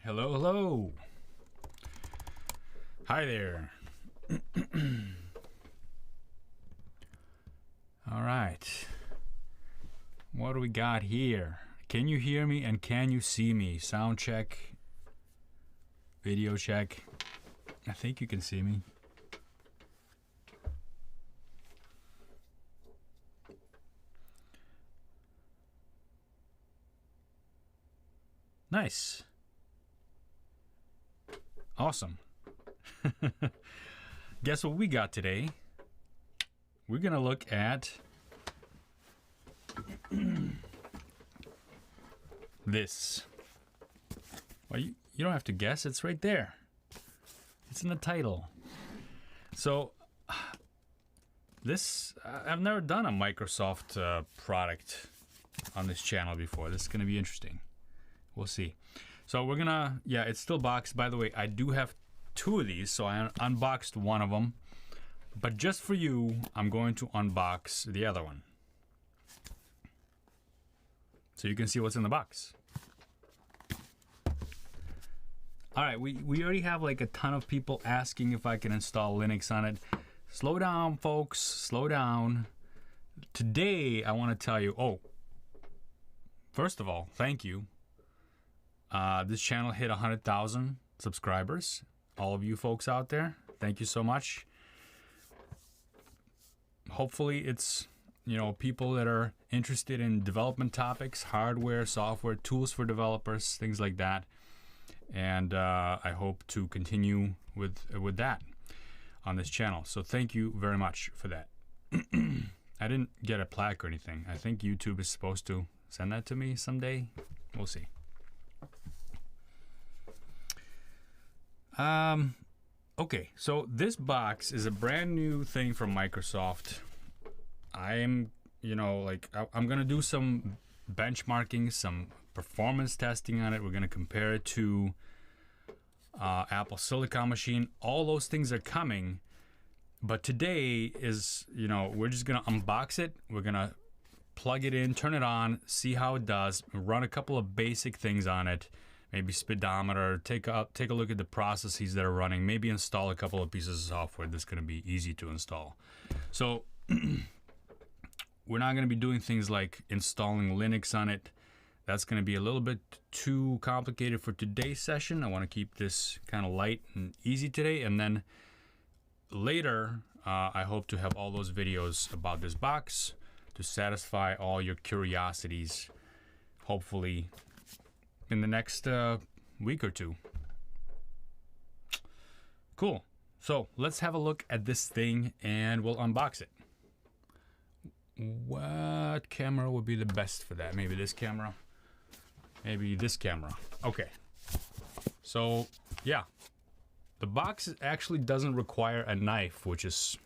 Hello, hello. Hi there. All right. What do we got here? Can you hear me and can you see me? Sound check. Video check. I think you can see me. Nice. Awesome. Guess what we got today? We're gonna look at this. Well, you don't have to guess, it's right there. It's in the title. So this, I've never done a Microsoft product on this channel before. This is gonna be interesting. We'll see. So we're gonna, yeah, it's still boxed. By the way, I do have two of these, so I unboxed one of them. But just for you, I'm going to unbox the other one. So you can see what's in the box. All right, we already have like a ton of people asking if I can install Linux on it. Slow down, folks, slow down. Today, I wanna tell you, first of all, thank you. This channel hit 100,000 subscribers. All of you folks out there, thank you so much. Hopefully it's, you know, people that are interested in development topics, hardware, software, tools for developers, things like that. And I hope to continue with that on this channel. So thank you very much for that. I didn't get a plaque or anything. I think YouTube is supposed to send that to me someday. We'll see. Okay, so this box is a brand new thing from Microsoft. I'm gonna do some benchmarking, some performance testing on it. We're gonna compare it to Apple Silicon machine. All those things are coming, but today is, we're just gonna unbox it. We're gonna plug it in, turn it on, see how it does, run a couple of basic things on it. Maybe speedometer, take a look at the processes that are running, maybe install a couple of pieces of software that's gonna be easy to install. So we're not gonna be doing things like installing Linux on it. That's gonna be a little bit too complicated for today's session. I wanna keep this kind of light and easy today. And then later, I hope to have all those videos about this box to satisfy all your curiosities, hopefully in the next week or two. Cool. So let's have a look at this thing and we'll unbox it. What camera would be the best for that? Maybe this camera? Maybe this camera. Okay. So yeah, the box actually doesn't require a knife, which is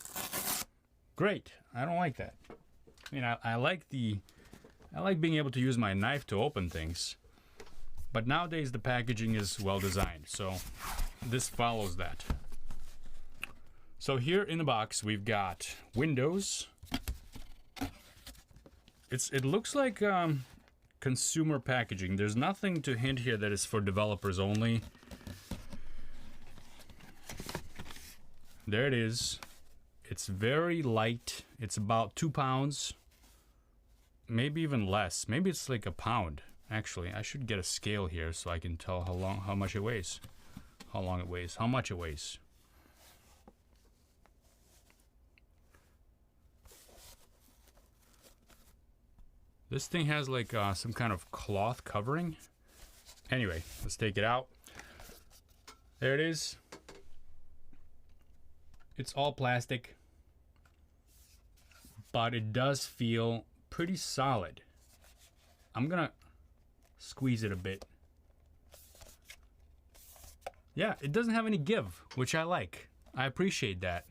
great. I don't like that. I mean, I like being able to use my knife to open things. But nowadays the packaging is well designed, so this follows that. So here in the box we've got Windows. It looks like consumer packaging. There's nothing to hint here that it's for developers only. There it is. It's very light. It's about 2 pounds, maybe even less. Maybe it's like a pound. Actually, I should get a scale here so I can tell how much it weighs. How long it weighs, how much it weighs. This thing has like some kind of cloth covering. Anyway, let's take it out. There it is. It's all plastic, but it does feel pretty solid. I'm gonna squeeze it a bit. Yeah, it doesn't have any give, which I like. I appreciate that.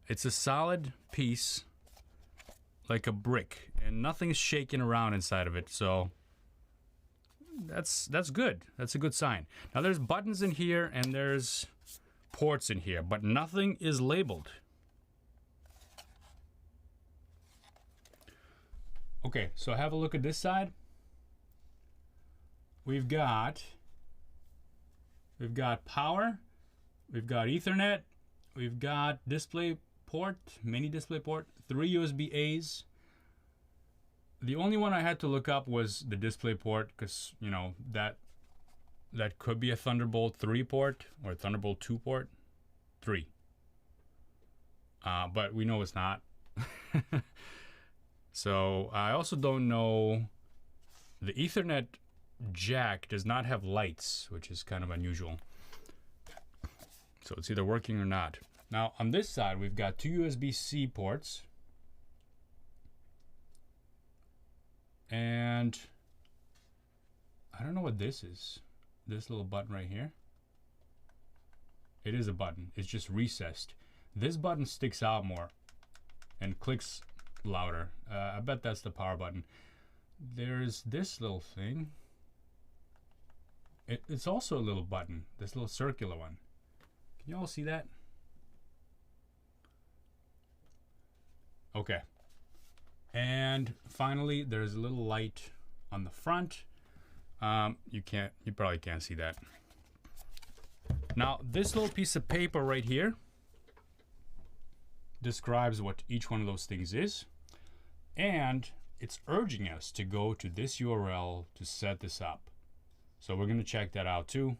It's a solid piece, like a brick, and nothing's shaking around inside of it, so that's good. That's a good sign. Now there's buttons in here and there's ports in here, but nothing is labeled. Okay, so have a look at this side. We've got We've got power, we've got Ethernet, we've got display port, mini display port, 3 USB A's. The only one I had to look up was the display port, because you know that could be a Thunderbolt 3 port or a Thunderbolt 2 port. 3. But we know it's not. So I also don't know, the Ethernet jack does not have lights, which is kind of unusual. So it's either working or not. Now on this side we've got 2 USB-C ports. And I don't know what this is. This little button right here. It is a button. It's just recessed. This button sticks out more and clicks louder. I bet that's the power button. There's this little thing. It's also a little button. This little circular one. Can you all see that? Okay. And finally, there's a little light on the front. You probably can't see that. Now, this little piece of paper right here describes what each one of those things is, and it's urging us to go to this URL to set this up. So we're going to check that out too.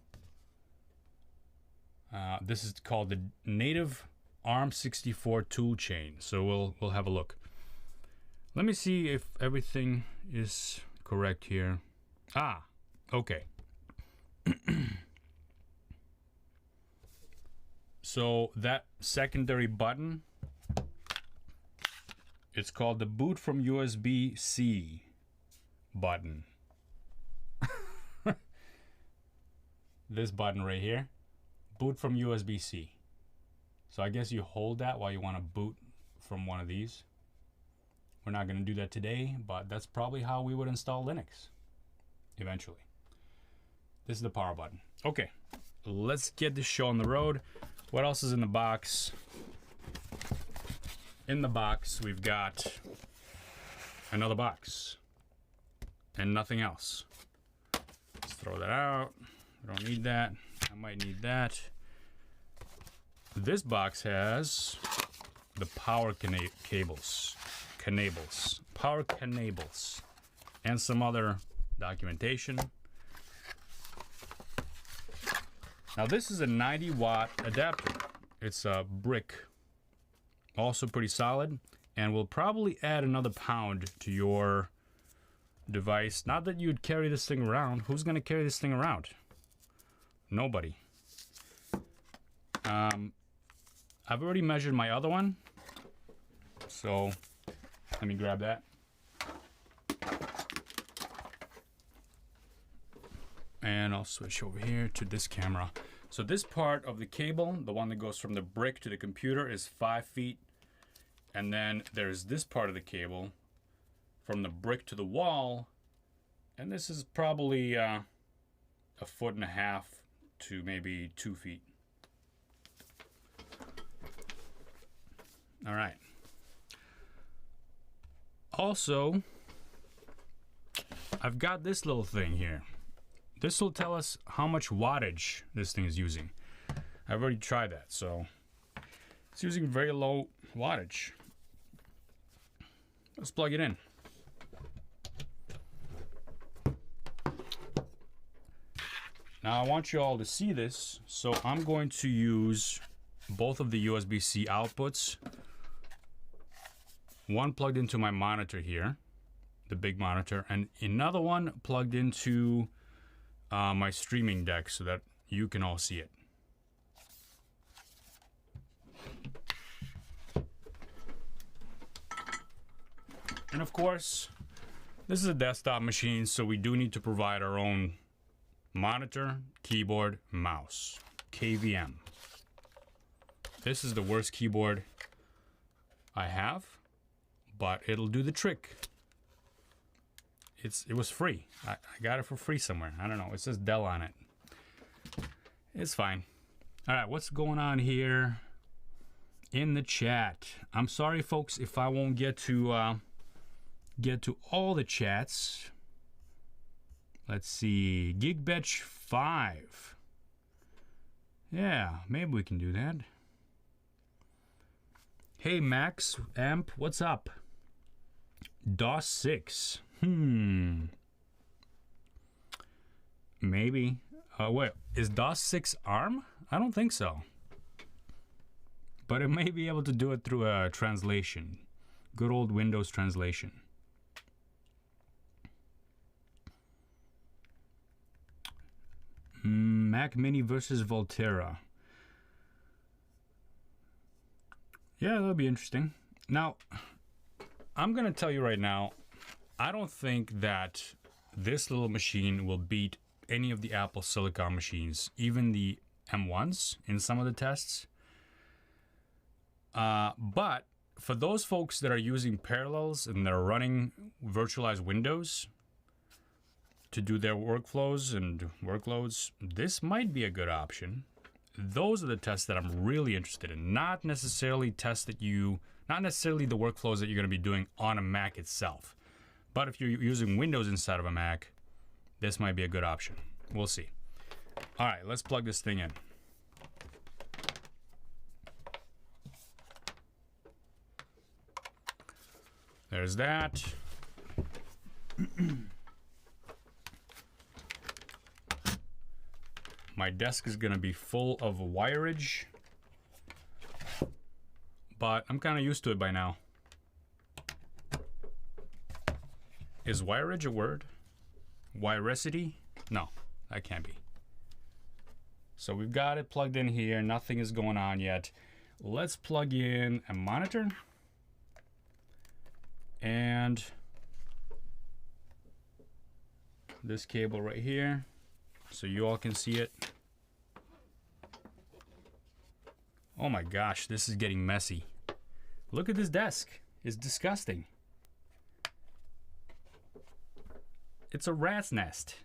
This is called the native ARM64 toolchain. So we'll have a look. Let me see if everything is correct here. Ah, okay. So that secondary button, it's called the boot from USB-C button. This button right here, boot from USB-C. So I guess you hold that while you want to boot from one of these. We're not going to do that today, but that's probably how we would install Linux eventually. This is the power button. Okay, let's get this show on the road. What else is in the box? In the box, we've got another box and nothing else. Let's throw that out. We don't need that. I might need that. This box has the power cables, power cables, and some other documentation. Now this is a 90-watt adapter. It's a brick, also pretty solid, and we'll probably add another pound to your device. Not that you'd carry this thing around. Who's going to carry this thing around? Nobody. I've already measured my other one, so let me grab that. And I'll switch over here to this camera. So this part of the cable, the one that goes from the brick to the computer, is 5 feet. And then there's this part of the cable from the brick to the wall. And this is probably 1.5 feet to maybe 2 feet. All right. Also, I've got this little thing here. This will tell us how much wattage this thing is using. I've already tried that, so it's using very low wattage. Let's plug it in. Now I want you all to see this, so I'm going to use both of the USB-C outputs. One plugged into my monitor here, the big monitor, and another one plugged into my streaming deck so that you can all see it. And of course, this is a desktop machine, so we do need to provide our own monitor, keyboard, mouse, KVM. This is the worst keyboard I have, but it'll do the trick. It was free. I got it for free somewhere. I don't know. It says Dell on it. It's fine. All right, what's going on here in the chat? I'm sorry, folks, if I won't get to all the chats. Let's see. Gigbetch 5. Yeah, maybe we can do that. Hey Max Amp, what's up? DOS 6. Maybe. Wait, is DOS 6 ARM? I don't think so. But it may be able to do it through a translation. Good old Windows translation. Mac Mini versus Volterra. Yeah, that'll be interesting. Now, I'm gonna tell you right now, I don't think that this little machine will beat any of the Apple Silicon machines, even the M1s in some of the tests. But for those folks that are using Parallels and they're running virtualized Windows to do their workflows and workloads, this might be a good option. Those are the tests that I'm really interested in. Not necessarily tests that not necessarily the workflows that you're going to be doing on a Mac itself. But if you're using Windows inside of a Mac, this might be a good option. We'll see. All right, let's plug this thing in. There's that. My desk is going to be full of wireage, but I'm kind of used to it by now. Is wireage a word? Wirecity? No, that can't be. So we've got it plugged in here. Nothing is going on yet. Let's plug in a monitor and this cable right here so you all can see it. Oh my gosh, this is getting messy. Look at this desk. It's disgusting. It's a rat's nest.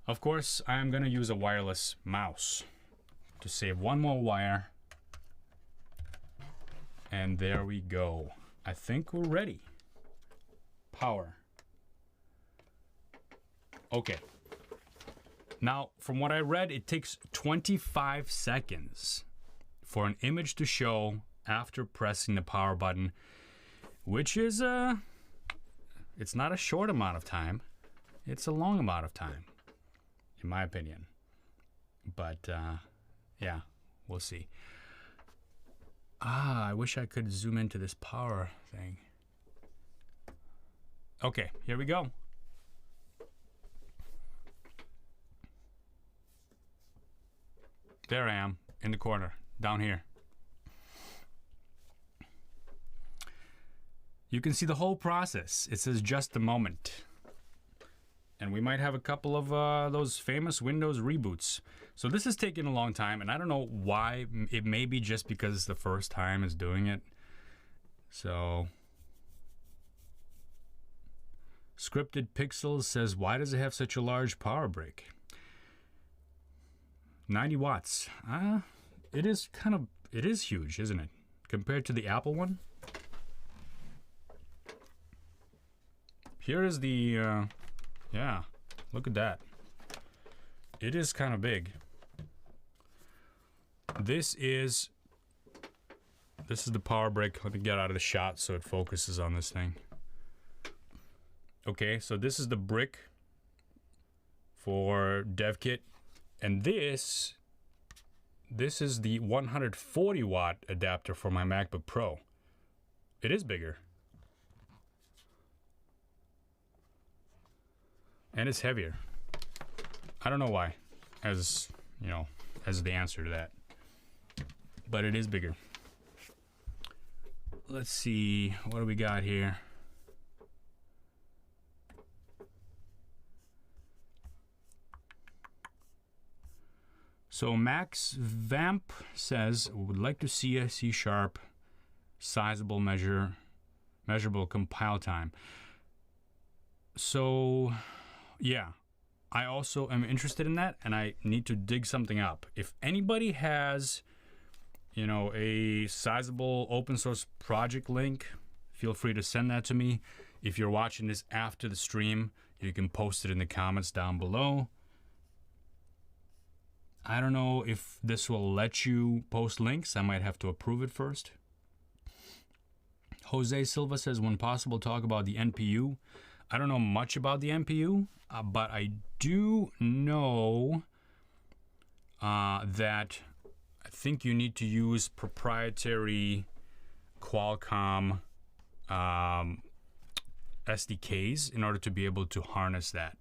Of course, I'm gonna use a wireless mouse to save one more wire. And there we go. I think we're ready. Power. Okay. Now, from what I read, it takes 25 seconds for an image to show after pressing the power button, which is it's not a short amount of time. It's a long amount of time, in my opinion. But yeah, we'll see. I wish I could zoom into this power thing. Okay, here we go. There I am, in the corner, down here. You can see the whole process. It says just a moment. And we might have a couple of those famous Windows reboots. So this is taking a long time, and I don't know why. It may be just because it's the first time it's doing it. So, Scripted Pixels says, why does it have such a large power brick? 90 watts. It is huge, isn't it? Compared to the Apple one. Here is the, yeah, look at that. It is kind of big. This is the power brick. Let me get out of the shot so it focuses on this thing. Okay, so this is the brick for dev kit. And this is the 140 watt adapter for my MacBook Pro. It is bigger. And it's heavier. I don't know why, as the answer to that. But it is bigger. Let's see, what do we got here? So Max Vamp says, would like to see a C# sizable measurable compile time. So yeah, I also am interested in that, and I need to dig something up. If anybody has, a sizable open source project link, feel free to send that to me. If you're watching this after the stream, you can post it in the comments down below. I don't know if this will let you post links. I might have to approve it first. Jose Silva says, when possible, talk about the NPU. I don't know much about the NPU, but I do know that I think you need to use proprietary Qualcomm SDKs in order to be able to harness that.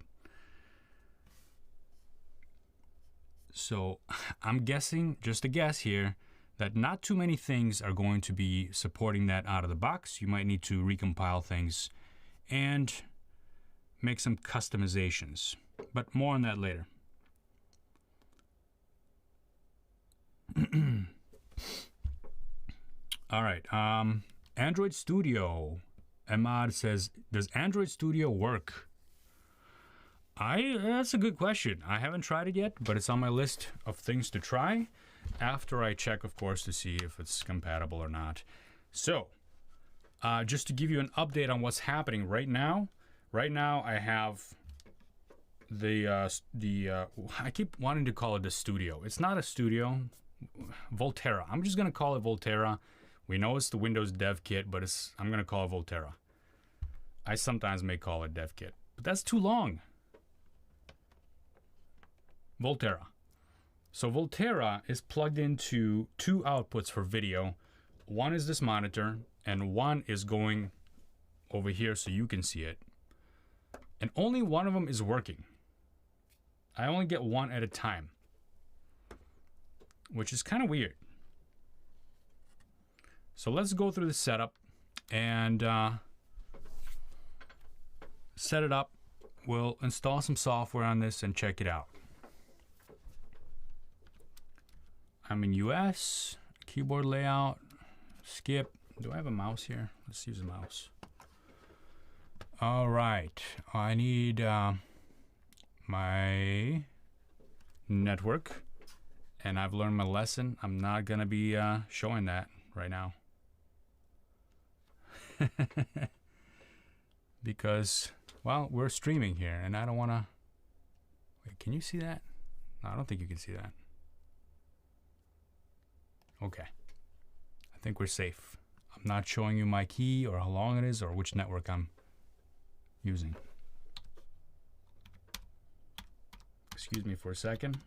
So I'm guessing, just a guess here, that not too many things are going to be supporting that out of the box. You might need to recompile things and make some customizations, but more on that later. All right, Android Studio. Ahmad says, does Android Studio work? That's a good question. I haven't tried it yet, but it's on my list of things to try after I check, of course, to see if it's compatible or not. So, just to give you an update on what's happening right now. Right now, I have I keep wanting to call it the studio. It's not a studio. Volterra. I'm just gonna call it Volterra. We know it's the Windows Dev Kit, but I'm gonna call it Volterra. I sometimes may call it Dev Kit, but that's too long. Volterra. So Volterra is plugged into two outputs for video. One is this monitor, and one is going over here so you can see it. And only one of them is working. I only get one at a time, which is kind of weird. So let's go through the setup and set it up. We'll install some software on this and check it out. I'm in US, keyboard layout, skip. Do I have a mouse here? Let's use a mouse. All right, I need my network, and I've learned my lesson. I'm not gonna be showing that right now. Because, well, we're streaming here, and I don't wanna... Wait, can you see that? No, I don't think you can see that. Okay, I think we're safe. I'm not showing you my key or how long it is or which network I'm using. Excuse me for a second.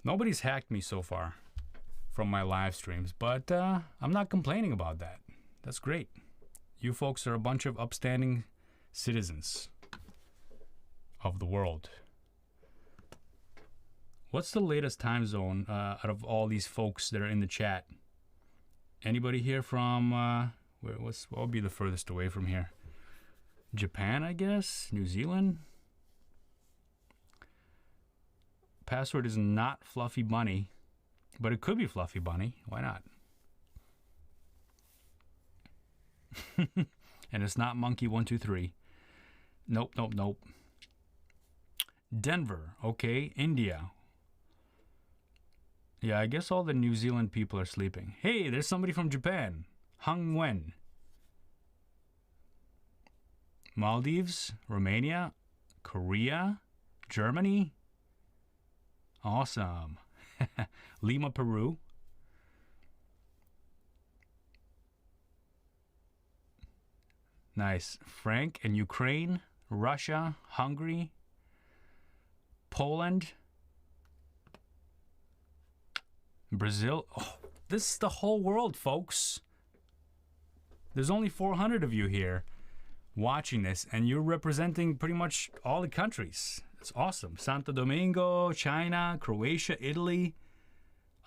Nobody's hacked me so far from my live streams, but I'm not complaining about that. That's great. You folks are a bunch of upstanding citizens of the world. What's the latest time zone out of all these folks that are in the chat? Anybody here from, what would be the furthest away from here? Japan, I guess? New Zealand? Password is not Fluffy Bunny, but it could be Fluffy Bunny. Why not? And it's not Monkey123. Nope, nope, nope. Denver, okay. India. Yeah, I guess all the New Zealand people are sleeping. Hey, there's somebody from Japan. Hung Wen. Maldives, Romania, Korea, Germany. Awesome. Lima, Peru. Nice. Frank and Ukraine, Russia, Hungary, Poland, Brazil. Oh, this is the whole world, folks. There's only 400 of you here watching this, and you're representing pretty much all the countries. It's awesome. Santo Domingo, China, Croatia, Italy,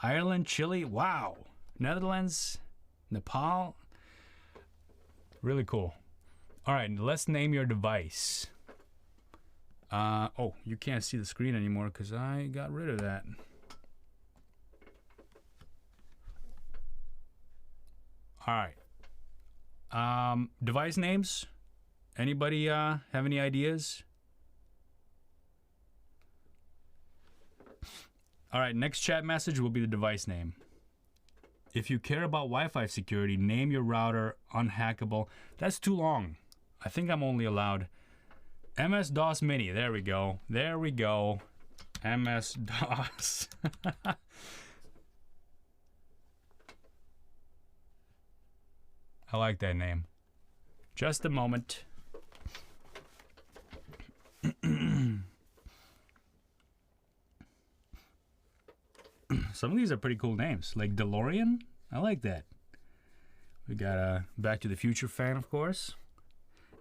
Ireland, Chile. Wow. Netherlands, Nepal. Really cool. All right, let's name your device. Oh, you can't see the screen anymore because I got rid of that. All right. Device names. Anybody have any ideas? All right, next chat message will be the device name. If you care about Wi-Fi security, name your router unhackable. That's too long. I think I'm only allowed MS-DOS Mini. There we go. There we go. MS-DOS. I like that name. Just a moment. Some of these are pretty cool names, like DeLorean. I like that. We got a Back to the Future fan, of course.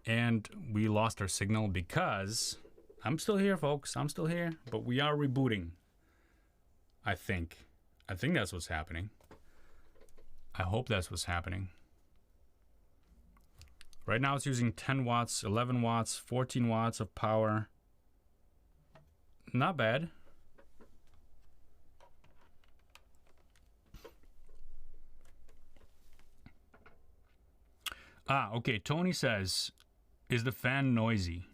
And we lost our signal because I'm still here, folks. I'm still here, but we are rebooting. I think that's what's happening. I hope that's what's happening. Right now it's using 10 watts, 11 watts, 14 watts of power. Not bad. Ah, okay. Tony says, is the fan noisy?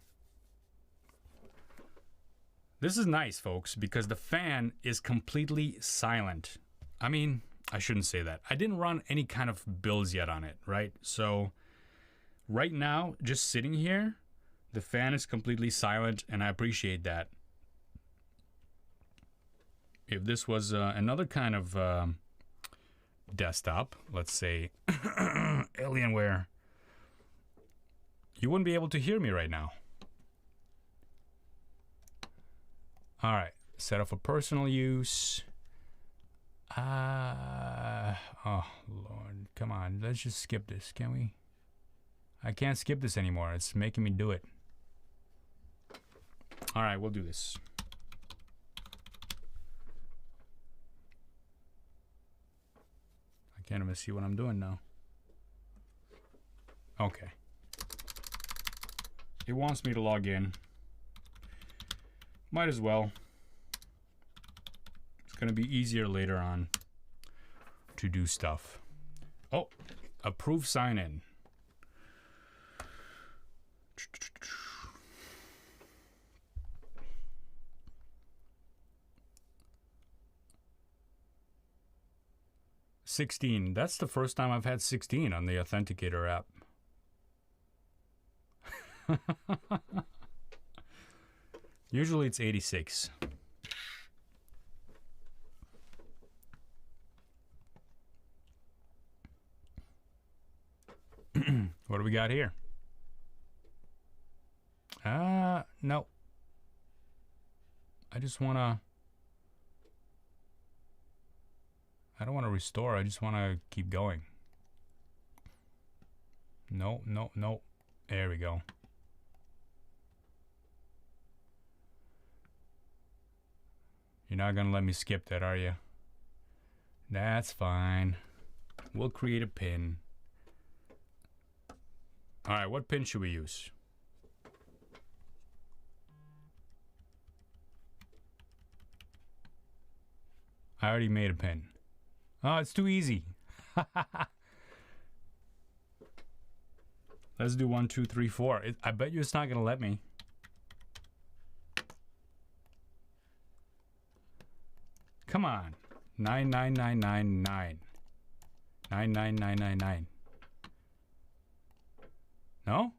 This is nice, folks, because the fan is completely silent. I mean, I shouldn't say that. I didn't run any kind of builds yet on it, right? So right now, just sitting here, the fan is completely silent, and I appreciate that. If this was another kind of desktop, let's say Alienware, you wouldn't be able to hear me right now. All right, set up for personal use. Oh Lord, come on, let's just skip this, can we? I can't skip this anymore. It's making me do it. All right, we'll do this. I can't even see what I'm doing now. Okay. It wants me to log in. Might as well. It's going to be easier later on to do stuff. Oh, approve sign in. $16. That's the first time I've had 16 on the Authenticator app. Usually it's 86. What do we got here? No. I just want to... I don't want to restore. I just want to keep going. No, no, no. There we go. You're not going to let me skip that, are you? That's fine. We'll create a pin. All right, what pin should we use? I already made a pin. Oh, it's too easy. Let's do 1, 2, 3, 4. I bet you it's not going to let me. Come on. 99999. 99999. No?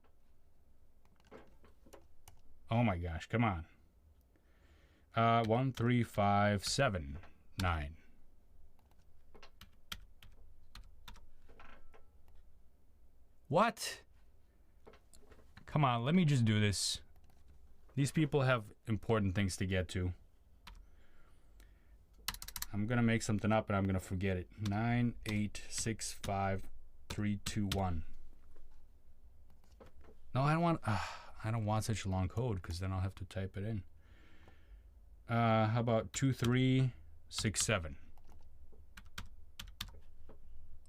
Oh my gosh, come on. 1, 3, 5, 7, 9. What? Come on, let me just do this. These people have important things to get to. I'm gonna make something up and I'm gonna forget it. 9, 8, 6, 5, 3, 2, 1. No, I don't want such a long code because then I'll have to type it in. How about 2, 3, 6, 7?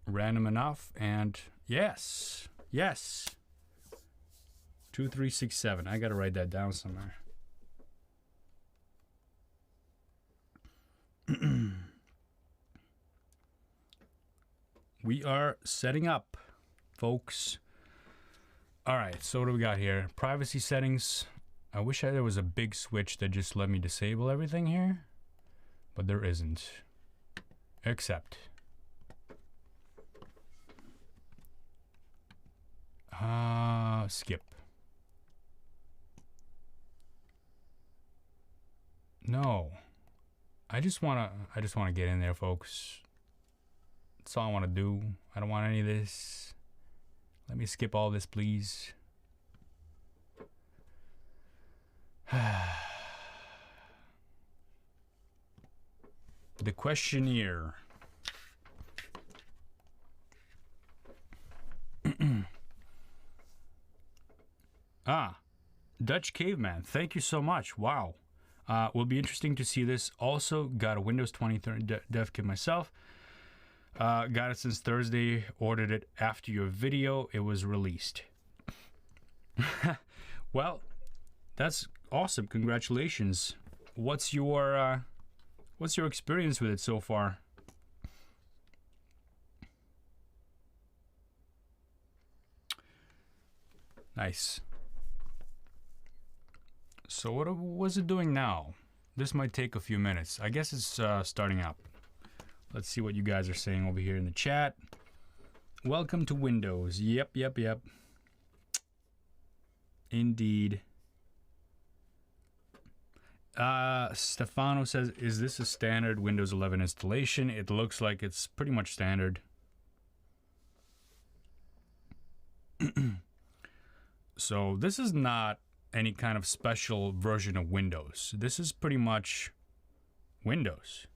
Random enough, and yes, yes. 2, 3, 6, 7. I gotta write that down somewhere. We are setting up, folks. All right, so what do we got here? Privacy settings. I wish there was a big switch that just let me disable everything here, but there isn't. Accept. Skip. No. I just wanna get in there, folks. That's all I wanna do. I don't want any of this. Let me skip all this, please. The questionnaire. Dutch Caveman, thank you so much. Wow. Will be interesting to see this. Also, got a Windows 20 dev kit myself. Got it since Thursday. Ordered it after your video. It was released. Well, that's awesome. Congratulations. What's your experience with it so far? Nice. So what was it doing now? This might take a few minutes. I guess it's starting up. Let's see what you guys are saying over here in the chat. Welcome to Windows. Yep. Indeed. Stefano says, is this a standard Windows 11 installation? It looks like it's pretty much standard. So this is not any kind of special version of Windows. This is pretty much Windows.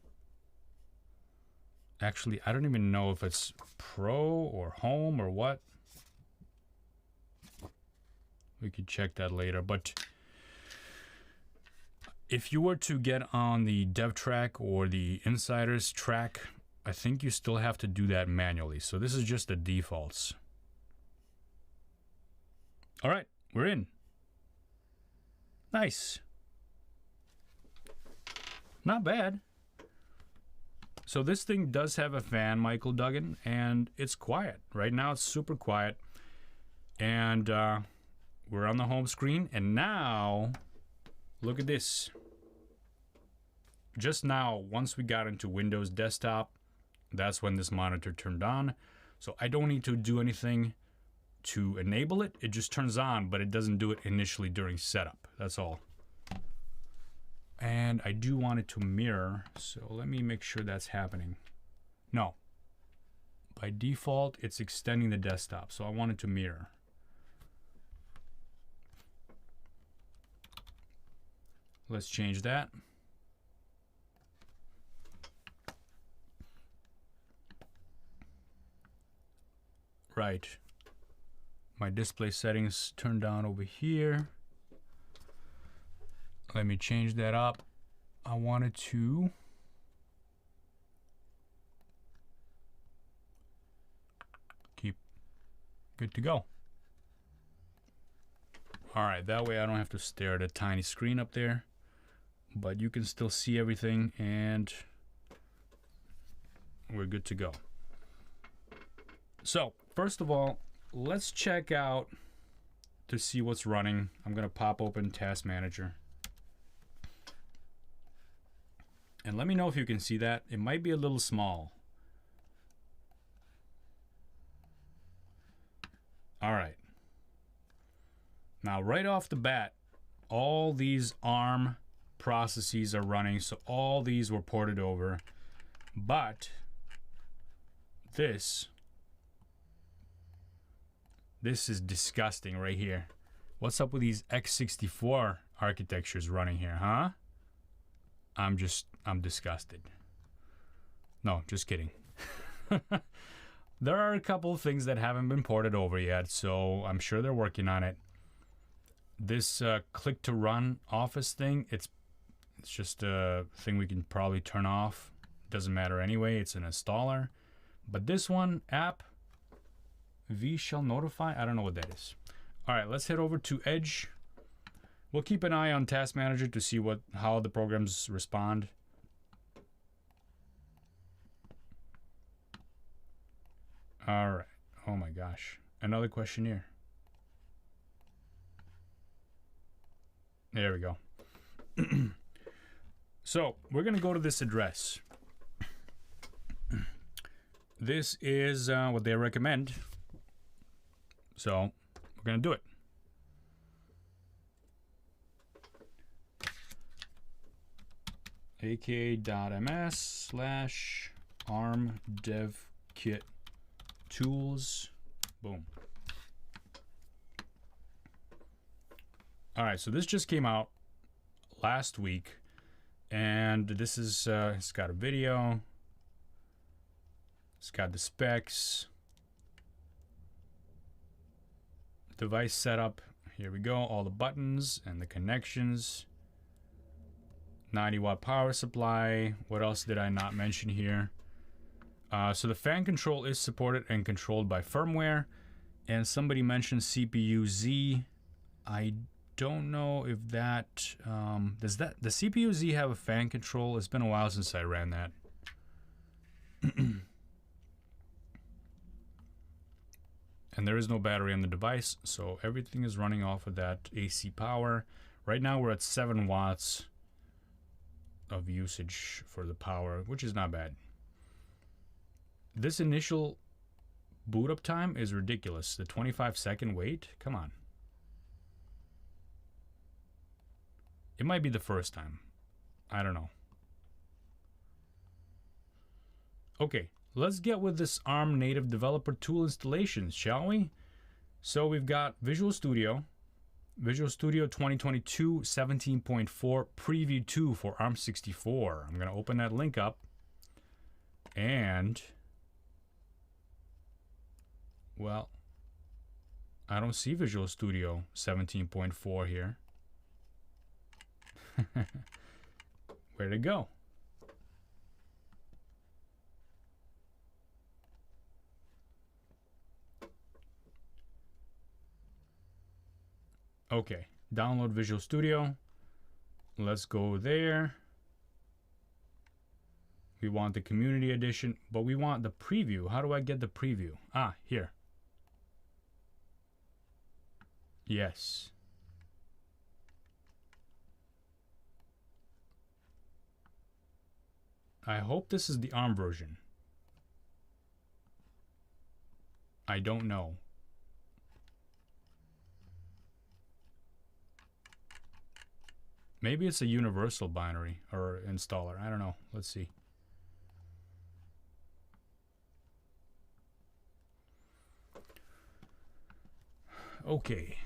Actually, I don't even know if it's Pro or Home or what. We could check that later, but if you were to get on the dev track or the insiders track, I think you still have to do that manually. So this is just the defaults. All right, we're in. Nice. Not bad. So this thing does have a fan, Michael Duggan, and it's quiet. Right now it's super quiet. And we're on the home screen, and now look at this. Just now, once we got into Windows Desktop, that's when this monitor turned on. So I don't need to do anything to enable it. It just turns on, but it doesn't do it initially during setup. That's all. And I do want it to mirror, so let me make sure that's happening. No. By default, it's extending the desktop, so I want it to mirror. Let's change that. Right. My display settings turned down over here. Let me change that up. I want it to keep good to go. All right, that way I don't have to stare at a tiny screen up there, but you can still see everything and we're good to go. So first of all, let's check out to see what's running. I'm gonna pop open Task Manager. And let me know if you can see that. It might be a little small. All right. Now, right off the bat, all these ARM processes are running, so all these were ported over. But this is disgusting right here. What's up with these x64 architectures running here, huh? I'm disgusted. No, just kidding. There are a couple of things that haven't been ported over yet, so I'm sure they're working on it. This click to run Office thing, it's just a thing we can probably turn off. Doesn't matter anyway, it's an installer. But this one, app, V shall notify, I don't know what that is. All right, let's head over to Edge. We'll keep an eye on Task Manager to see how the programs respond. All right. Oh my gosh. Another questionnaire. There we go. So we're going to go to this address. This is what they recommend. So we're going to do it. aka.ms/arm dev kit tools. Boom. All right, so this just came out last week, and this is it's got a video, it's got the specs, device setup. Here we go, all the buttons and the connections. 90-watt power supply. What else did I not mention here? So the fan control is supported and controlled by firmware. And somebody mentioned CPU Z. I don't know if that does the CPU Z have a fan control? It's been a while since I ran that. And there is no battery on the device, so everything is running off of that AC power. Right now we're at 7 watts of usage for the power, which is not bad. This initial boot up time is ridiculous. The 25-second wait, come on. It might be the first time. I don't know. Okay, let's get with this ARM native developer tool installations, shall we? So we've got Visual Studio 2022 17.4 Preview 2 for ARM64. I'm going to open that link up. And, well, I don't see Visual Studio 17.4 here. Where'd it go? Okay, download Visual Studio. Let's go there. We want the community edition, but we want the preview. How do I get the preview? Ah, here. Yes. I hope this is the ARM version. I don't know. Maybe it's a universal binary or installer. I don't know. Let's see. Okay.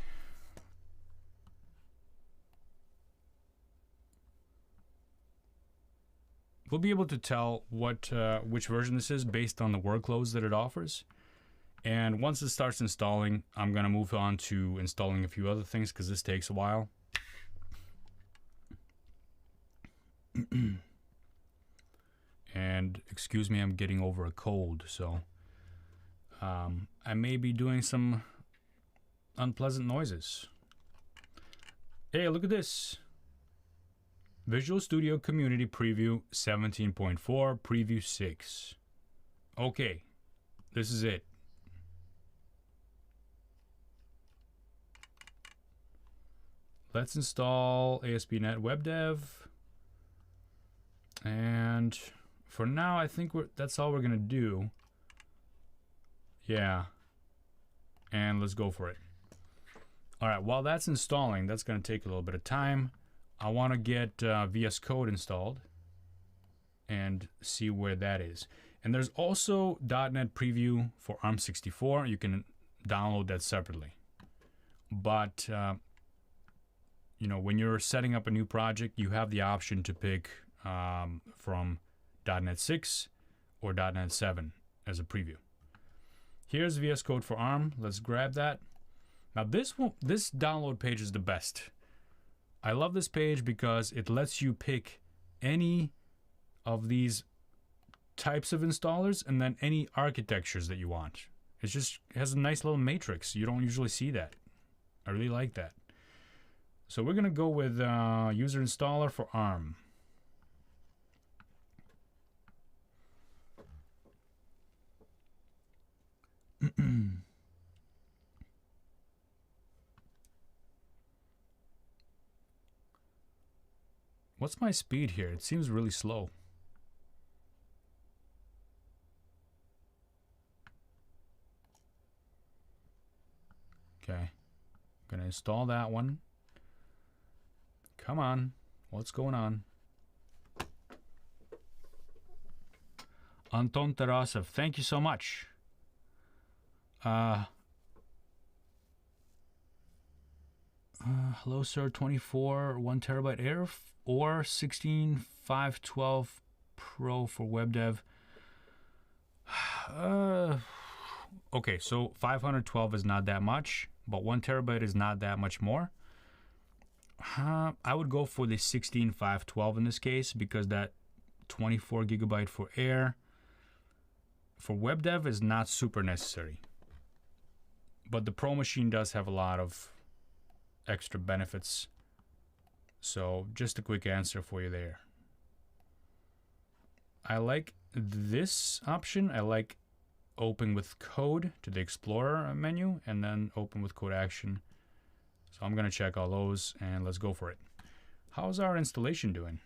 We'll be able to tell what which version this is based on the workloads that it offers. And once it starts installing, I'm going to move on to installing a few other things because this takes a while. And excuse me, I'm getting over a cold, so I may be doing some unpleasant noises. Hey, look at this. Visual Studio Community Preview 17.4 Preview 6. Okay, this is it. Let's install ASP.NET WebDev. And for now, I think that's all we're gonna do. Yeah. And let's go for it. All right, while that's installing, that's gonna take a little bit of time. I wanna get VS Code installed and see where that is. And there's also .NET Preview for ARM64. You can download that separately. But, you know, when you're setting up a new project, you have the option to pick from .NET 6 or .NET 7 as a preview. Here's VS Code for ARM. Let's grab that. Now this download page is the best. I love this page because it lets you pick any of these types of installers and then any architectures that you want. It has a nice little matrix. You don't usually see that. I really like that. So we're gonna go with user installer for ARM. What's my speed here? It seems really slow. Okay, I'm gonna install that one. Come on, what's going on? Anton Tarasov, thank you so much. Hello, sir. 24 1 terabyte Air or 16512 Pro for web dev. Okay, so 512 is not that much, but 1 terabyte is not that much more. I would go for the 16512 in this case, because that 24 gigabyte for Air for web dev is not super necessary. But the Pro machine does have a lot of extra benefits. So just a quick answer for you there. I like this option. I like open with code to the Explorer menu and then open with code action. So I'm going to check all those and let's go for it. How's our installation doing?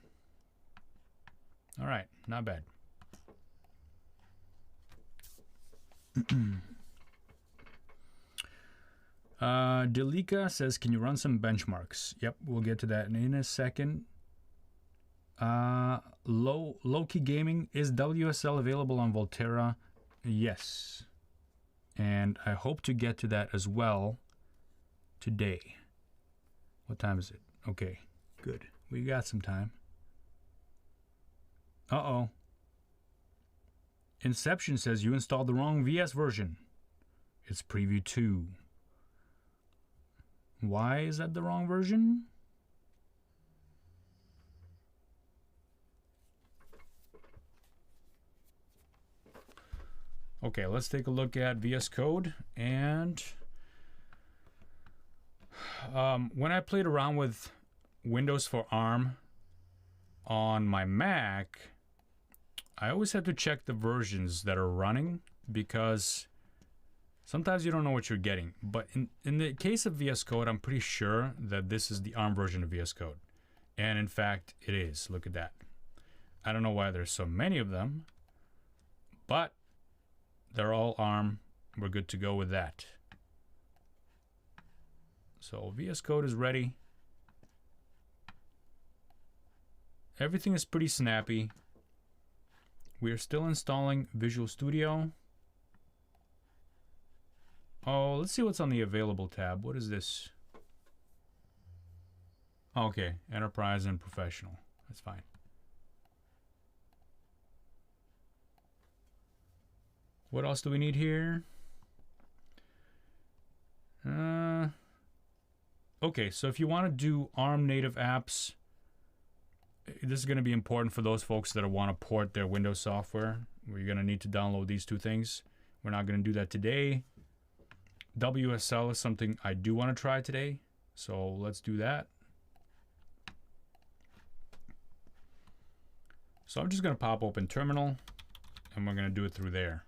All right, not bad. Delika says, can you run some benchmarks? Yep, we'll get to that in a second. Low-key Gaming, is WSL available on Volterra? Yes. And I hope to get to that as well today. What time is it? Okay, good. We got some time. Uh-oh. Inception says you installed the wrong VS version. It's Preview 2. Why is that the wrong version? Okay, let's take a look at VS Code. And when I played around with Windows for ARM on my Mac, I always have to check the versions that are running, because sometimes you don't know what you're getting. But in the case of VS Code, I'm pretty sure that this is the ARM version of VS Code. And in fact, it is. Look at that. I don't know why there's so many of them, but they're all ARM. We're good to go with that. So VS Code is ready. Everything is pretty snappy. We are still installing Visual Studio. Oh, let's see what's on the available tab. What is this? Okay, Enterprise and Professional. That's fine. What else do we need here? Okay, so if you want to do ARM native apps, this is going to be important for those folks that want to port their Windows software. We're going to need to download these two things. We're not going to do that today. WSL is something I do want to try today, so let's do that. So I'm just going to pop open Terminal, and we're going to do it through there.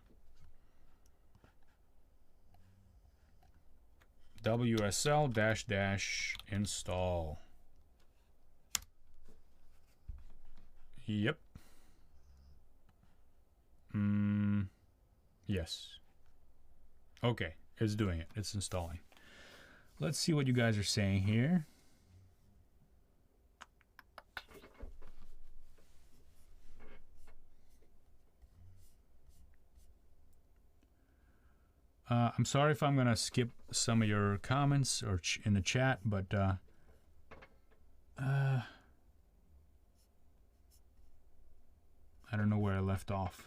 WSL-install. Yep. Yes. Okay, it's doing it. It's installing. Let's see what you guys are saying here. I'm sorry if I'm going to skip some of your comments or in the chat, but I don't know where I left off.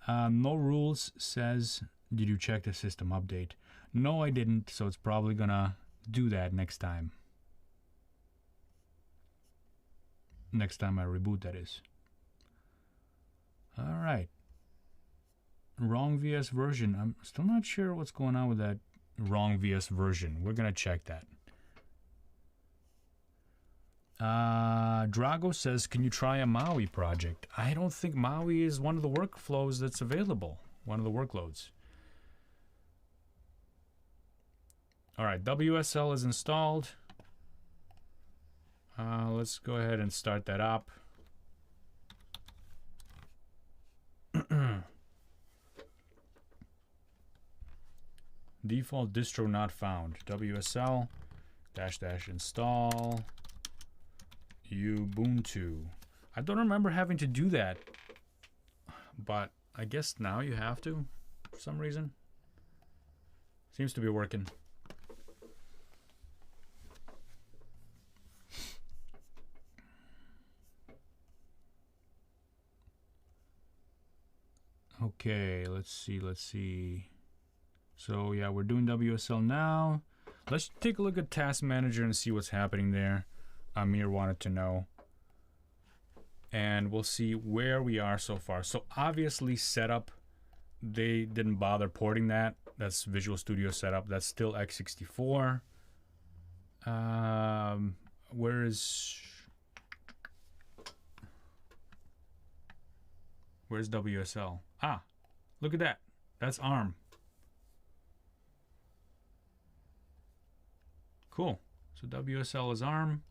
No Rules says, did you check the system update? No, I didn't, so it's probably going to do that next time. Next time I reboot, that is. All right. Wrong VS version. I'm still not sure what's going on with that wrong VS version. We're going to check that. Drago says, can you try a Maui project? I don't think Maui is one of the workflows that's available. One of the workloads. All right, WSL is installed. Let's go ahead and start that up. Default distro not found. WSL -- install Ubuntu. I don't remember having to do that but I guess now you have to for some reason. Seems to be working. Okay, let's see. So yeah, we're doing WSL now. Let's take a look at Task Manager and see what's happening there. Amir wanted to know. And we'll see where we are so far. So obviously setup, they didn't bother porting that. That's Visual Studio setup. That's still x64. Where's WSL? Ah, look at that. That's ARM. Cool. So WSL is ARM.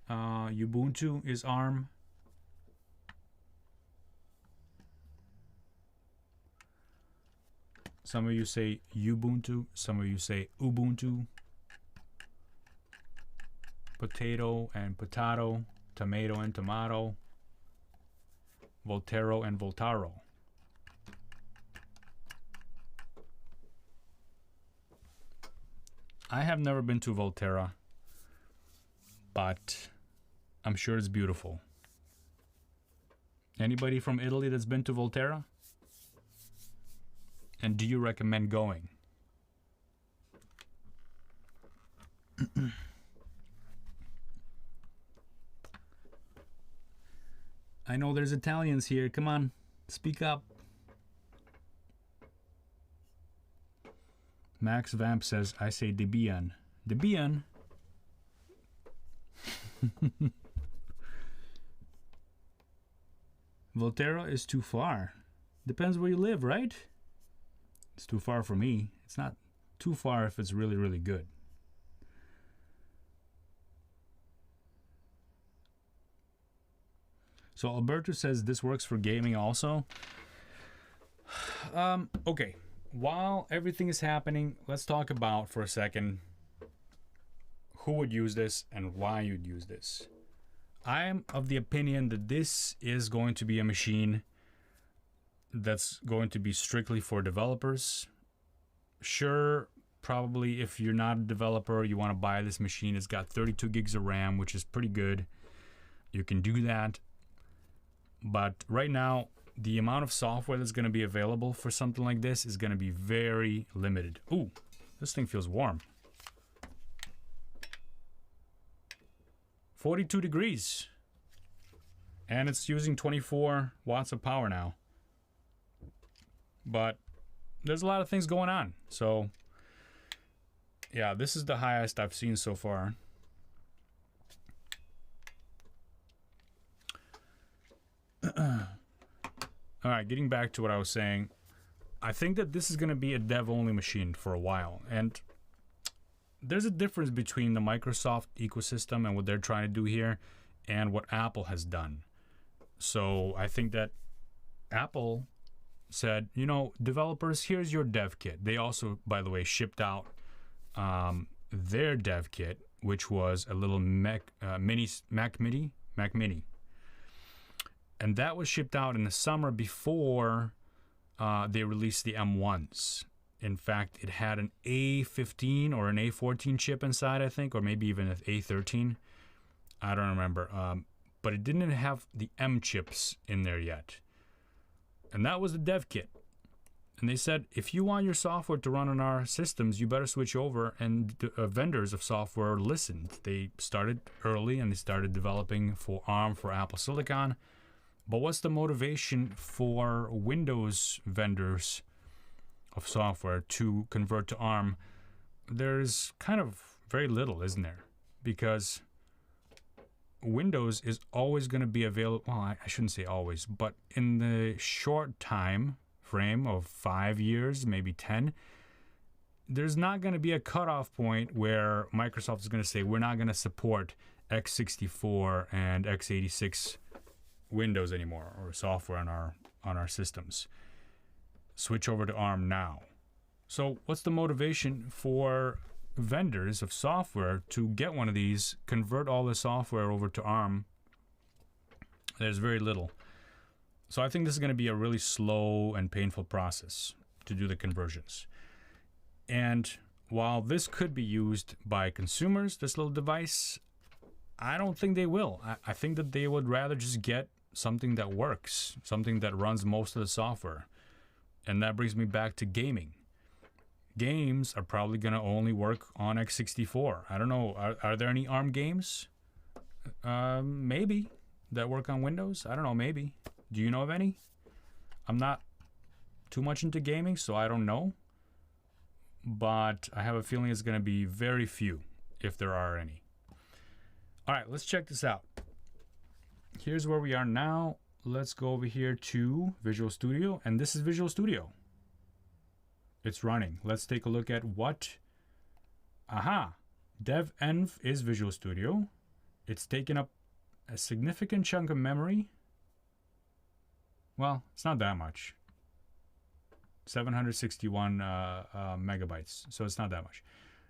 Ubuntu is ARM. Some of you say Ubuntu, some of you say Ubuntu. Potato and potato, tomato and tomato. Volterra and Voltaro. I have never been to Volterra, but I'm sure it's beautiful. Anybody from Italy that's been to Volterra? And do you recommend going? I know there's Italians here. Come on, speak up. Max Vamp says, I say Debian. Debian? Volterra is too far. Depends where you live, right? It's too far for me. It's not too far if it's really, really good. So Alberto says this works for gaming also. Okay. While everything is happening, let's talk about for a second who would use this and why you'd use this. I'm of the opinion that this is going to be a machine that's going to be strictly for developers. Sure, probably if you're not a developer, you want to buy this machine. It's got 32 gigs of RAM, which is pretty good. You can do that. But right now, the amount of software that's going to be available for something like this is going to be very limited. Ooh, this thing feels warm. 42 degrees. And it's using 24 watts of power now. But there's a lot of things going on. So, yeah, this is the highest I've seen so far. All right, getting back to what I was saying, I think that this is going to be a dev-only machine for a while. And there's a difference between the Microsoft ecosystem and what they're trying to do here and what Apple has done. So I think that Apple said, you know, developers, here's your dev kit. They also, by the way, shipped out their dev kit, which was a little Mac Mini. And that was shipped out in the summer before they released the M1s. In fact, it had an A15 or an A14 chip inside, I think, or maybe even an A13. I don't remember. But it didn't have the M chips in there yet. And that was the dev kit. And they said, if you want your software to run on our systems, you better switch over. And the vendors of software listened. They started early and they started developing for ARM, for Apple Silicon. But what's the motivation for Windows vendors of software to convert to ARM? There's kind of very little, isn't there? Because Windows is always going to be available. Well, I shouldn't say always, but in the short time frame of 5 years, maybe 10, there's not going to be a cutoff point where Microsoft is going to say, we're not going to support x64 and x86 Windows anymore, or software on our systems. Switch over to ARM now. So what's the motivation for vendors of software to get one of these, convert all the software over to ARM? There's very little. So I think this is going to be a really slow and painful process to do the conversions. And while this could be used by consumers, this little device, I don't think they will. I think that they would rather just get something that works, something that runs most of the software. And that brings me back to gaming. Games are probably going to only work on x64. I don't know. Are there any ARM games? Maybe. That work on Windows? I don't know. Maybe. Do you know of any? I'm not too much into gaming, so I don't know. But I have a feeling it's going to be very few, if there are any. All right, let's check this out. Here's where we are now. Let's go over here to Visual Studio, and this is Visual Studio. It's running. Let's take a look at what... Aha! DevEnv is Visual Studio. It's taken up a significant chunk of memory. Well, it's not that much. 761 megabytes, so it's not that much.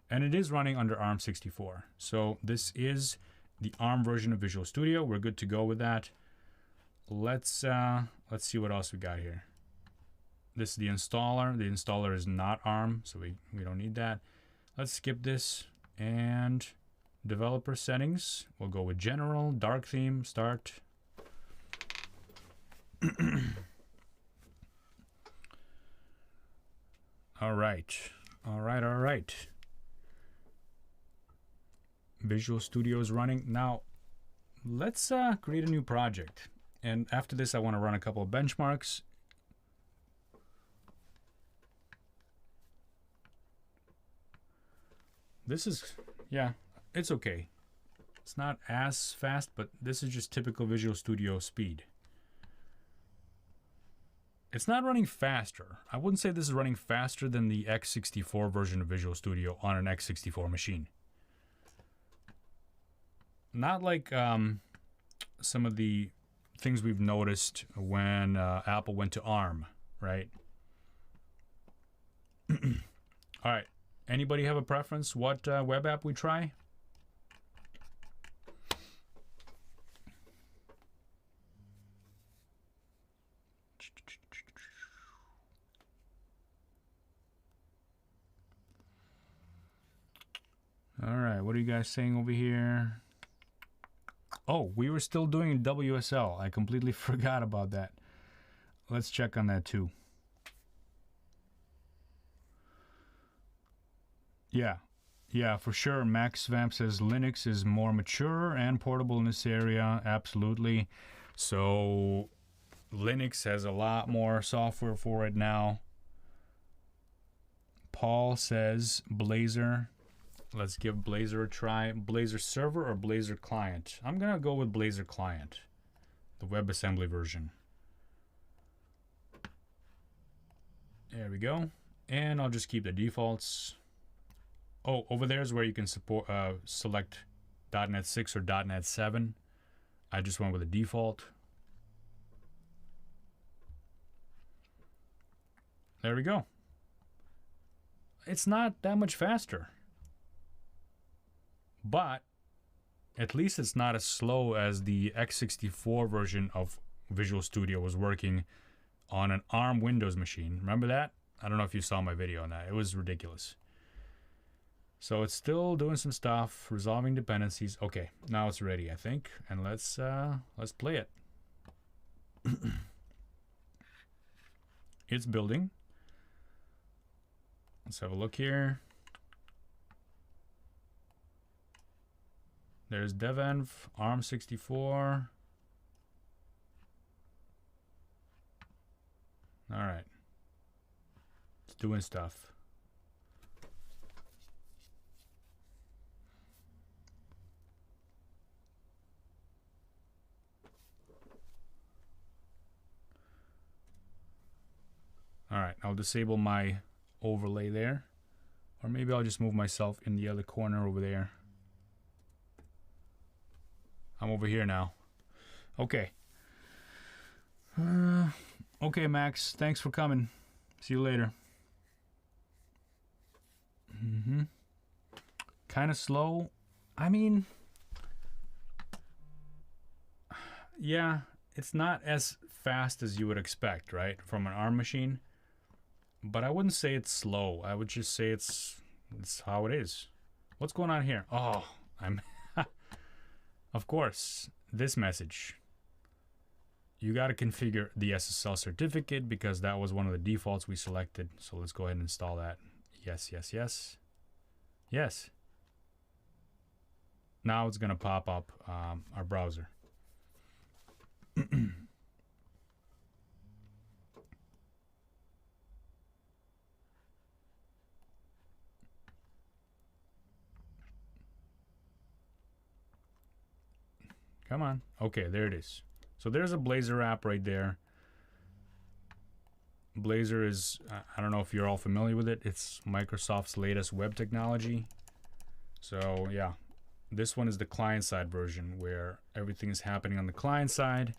And it is running under ARM64. So this is the ARM version of Visual Studio. We're good to go with that. Let's see what else we got here. This is the installer. The installer is not ARM, so we don't need that. Let's skip this. And developer settings. We'll go with general, dark theme, start. All right. Visual Studio is running. Now, let's create a new project. And after this, I want to run a couple of benchmarks. This is, yeah, it's okay. It's not as fast, but this is just typical Visual Studio speed. It's not running faster. I wouldn't say this is running faster than the x64 version of Visual Studio on an x64 machine. Not like some of the things we've noticed when Apple went to ARM, right? All right. Anybody have a preference what web app we try? All right, what are you guys saying over here? Oh, we were still doing WSL. I completely forgot about that. Let's check on that too. Yeah, for sure. Max Vamp says Linux is more mature and portable in this area. Absolutely. So Linux has a lot more software for it now. Paul says Blazor. Let's give Blazor a try. Blazor server or Blazor client? I'm going to go with Blazor client, the WebAssembly version. There we go. And I'll just keep the defaults. Oh, over there is where you can support select .NET 6 or .NET 7. I just went with the default. There we go. It's not that much faster. But at least it's not as slow as the x64 version of Visual Studio was working on an ARM Windows machine. Remember that? I don't know if you saw my video on that. It was ridiculous. So it's still doing some stuff, resolving dependencies. Okay, now it's ready, I think. And let's play it. It's building. Let's have a look here. There's DevEnv, ARM64. All right. It's doing stuff. All right, I'll disable my overlay there. Or maybe I'll just move myself in the other corner over there. I'm over here now. Okay. Okay, Max. Thanks for coming. See you later. Kind of slow. I mean, yeah, it's not as fast as you would expect, right, from an ARM machine. But I wouldn't say it's slow. I would just say it's how it is. What's going on here? Oh, I'm of course, this message. You got to configure the SSL certificate because that was one of the defaults we selected. So let's go ahead and install that. Yes, yes, yes. Yes. Now it's going to pop up our browser. Come on. Okay, there it is. So there's a Blazor app right there. Blazor is, I don't know if you're all familiar with it. It's Microsoft's latest web technology. So yeah, this one is the client-side version where everything is happening on the client side.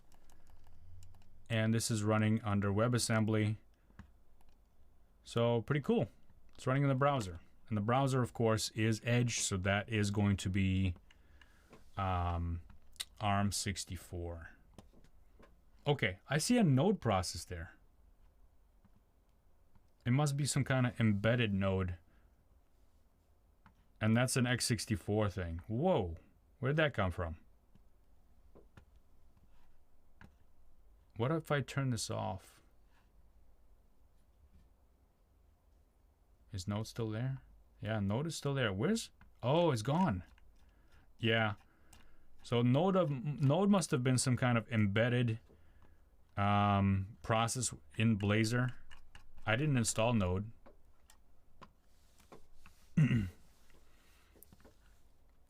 And this is running under WebAssembly. So pretty cool. It's running in the browser. And the browser, of course, is Edge. So that is going to be ARM64. Okay, I see a node process there. It must be some kind of embedded node. And that's an x64 thing. Whoa, where'd that come from? What if I turn this off? Is Node still there? Yeah, Node is still there. Where's... Oh, it's gone. Yeah. So Node must have been some kind of embedded process in Blazor. I didn't install Node.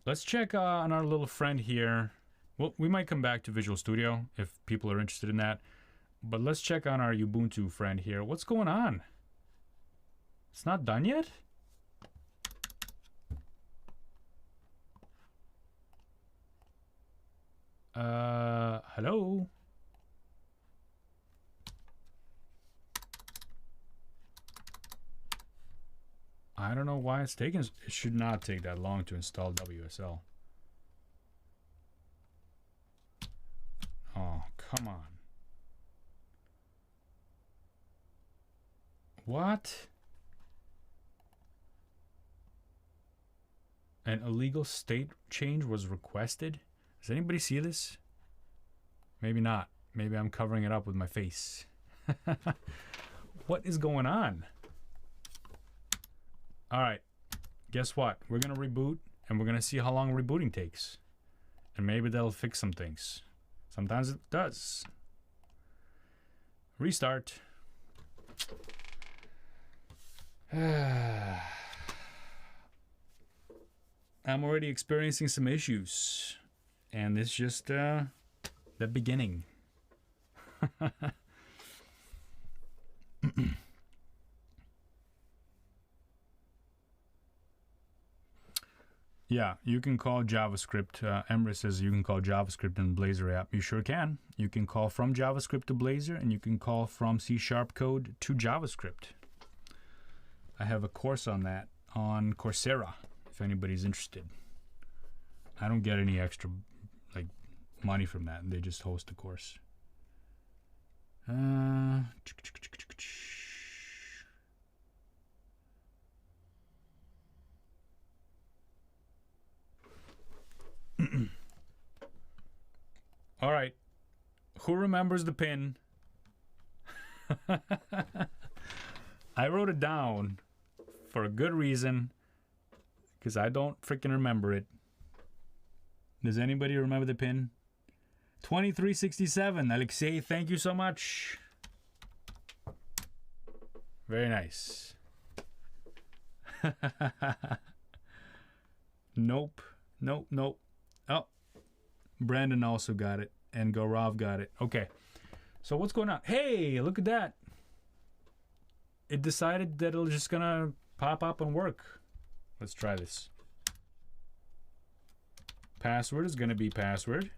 Let's check on our little friend here. Well, we might come back to Visual Studio if people are interested in that. But let's check on our Ubuntu friend here. What's going on? It's not done yet? Hello? I don't know why it's taking... It should not take that long to install WSL. Oh, come on. What? An illegal state change was requested? Does anybody see this? Maybe not. Maybe I'm covering it up with my face. What is going on? All right, guess what? We're going to reboot, and we're going to see how long rebooting takes. And maybe that'll fix some things. Sometimes it does. Restart. I'm already experiencing some issues. And it's just the beginning. Yeah, you can call JavaScript. Emre says you can call JavaScript in the Blazor app. You sure can. You can call from JavaScript to Blazor, and you can call from C# code to JavaScript. I have a course on that on Coursera, if anybody's interested. I don't get any extra money from that. They just host the course. All right. Who remembers the pin? I wrote it down for a good reason because I don't freaking remember it. Does anybody remember the pin? 2367. Alexei, thank you so much. Very nice. Nope. Nope. Nope. Oh, Brandon also got it, and Gaurav got it. Okay, so what's going on? Hey, look at that. It decided that it's just gonna pop up and work. Let's try this. Password is gonna be password.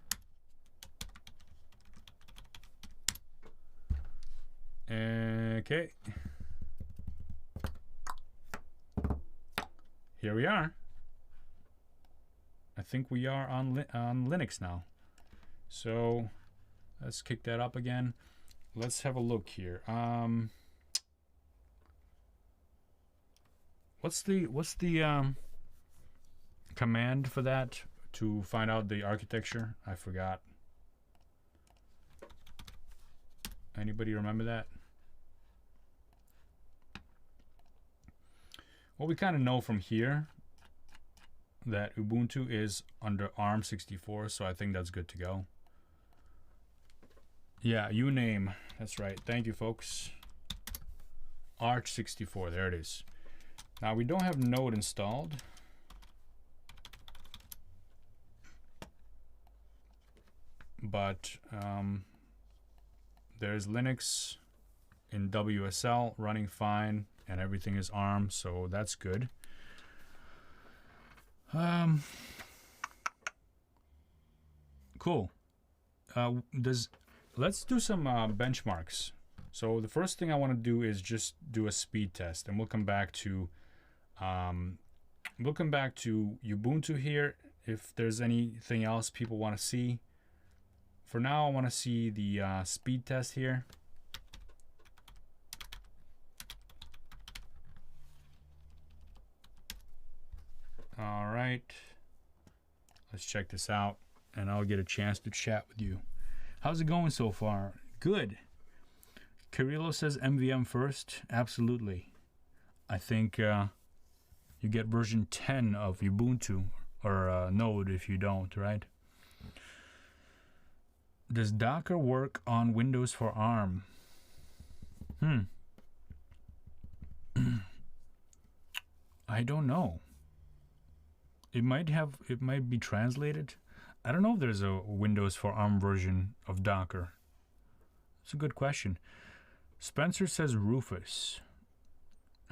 Okay. Here we are. I think we are on Linux now. So Let's kick that up again. Let's have a look here. What's the command for that to find out the architecture? I forgot. Anybody remember that? Well, we kind of know from here that Ubuntu is under ARM64, so I think that's good to go. Yeah, uname. That's right. Thank you, folks. Arch64. There it is. Now, we don't have Node installed. But there's Linux in WSL running fine, and everything is ARM, so that's good. Cool. Let's do some benchmarks. So the first thing I want to do is just do a speed test, and we'll come back to Ubuntu here if there's anything else people want to see. For now, I want to see the speed test here. All right, let's check this out, and I'll get a chance to chat with you. How's it going so far? Good. Kirillo says MVM first. Absolutely. I think you get version 10 of Ubuntu or Node if you don't, right? Does Docker work on Windows for ARM? I don't know. It might be translated. I don't know if there's a Windows for ARM version of Docker. It's a good question. Spencer says Rufus.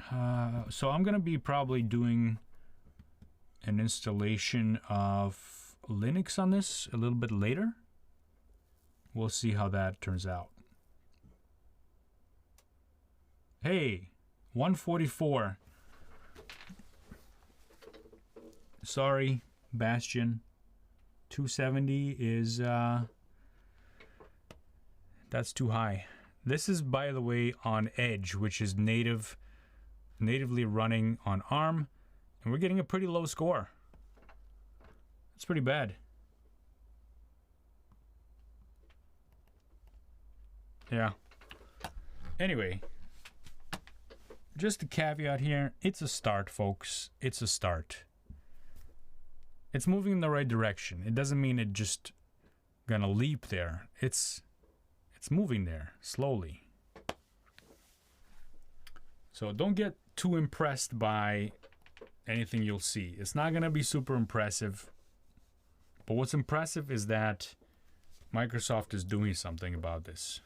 So I'm going to be probably doing an installation of Linux on this a little bit later. We'll see how that turns out. Hey, 144. Sorry, Bastion. 270 is that's too high. This is, by the way, on Edge, which is natively running on ARM, and we're getting a pretty low score. It's pretty bad. Yeah. Anyway, just a caveat here. It's a start, folks. It's a start. It's moving in the right direction. It doesn't mean it just gonna leap there. It's moving there slowly. So don't get too impressed by anything you'll see. It's not gonna be super impressive. But what's impressive is that Microsoft is doing something about this.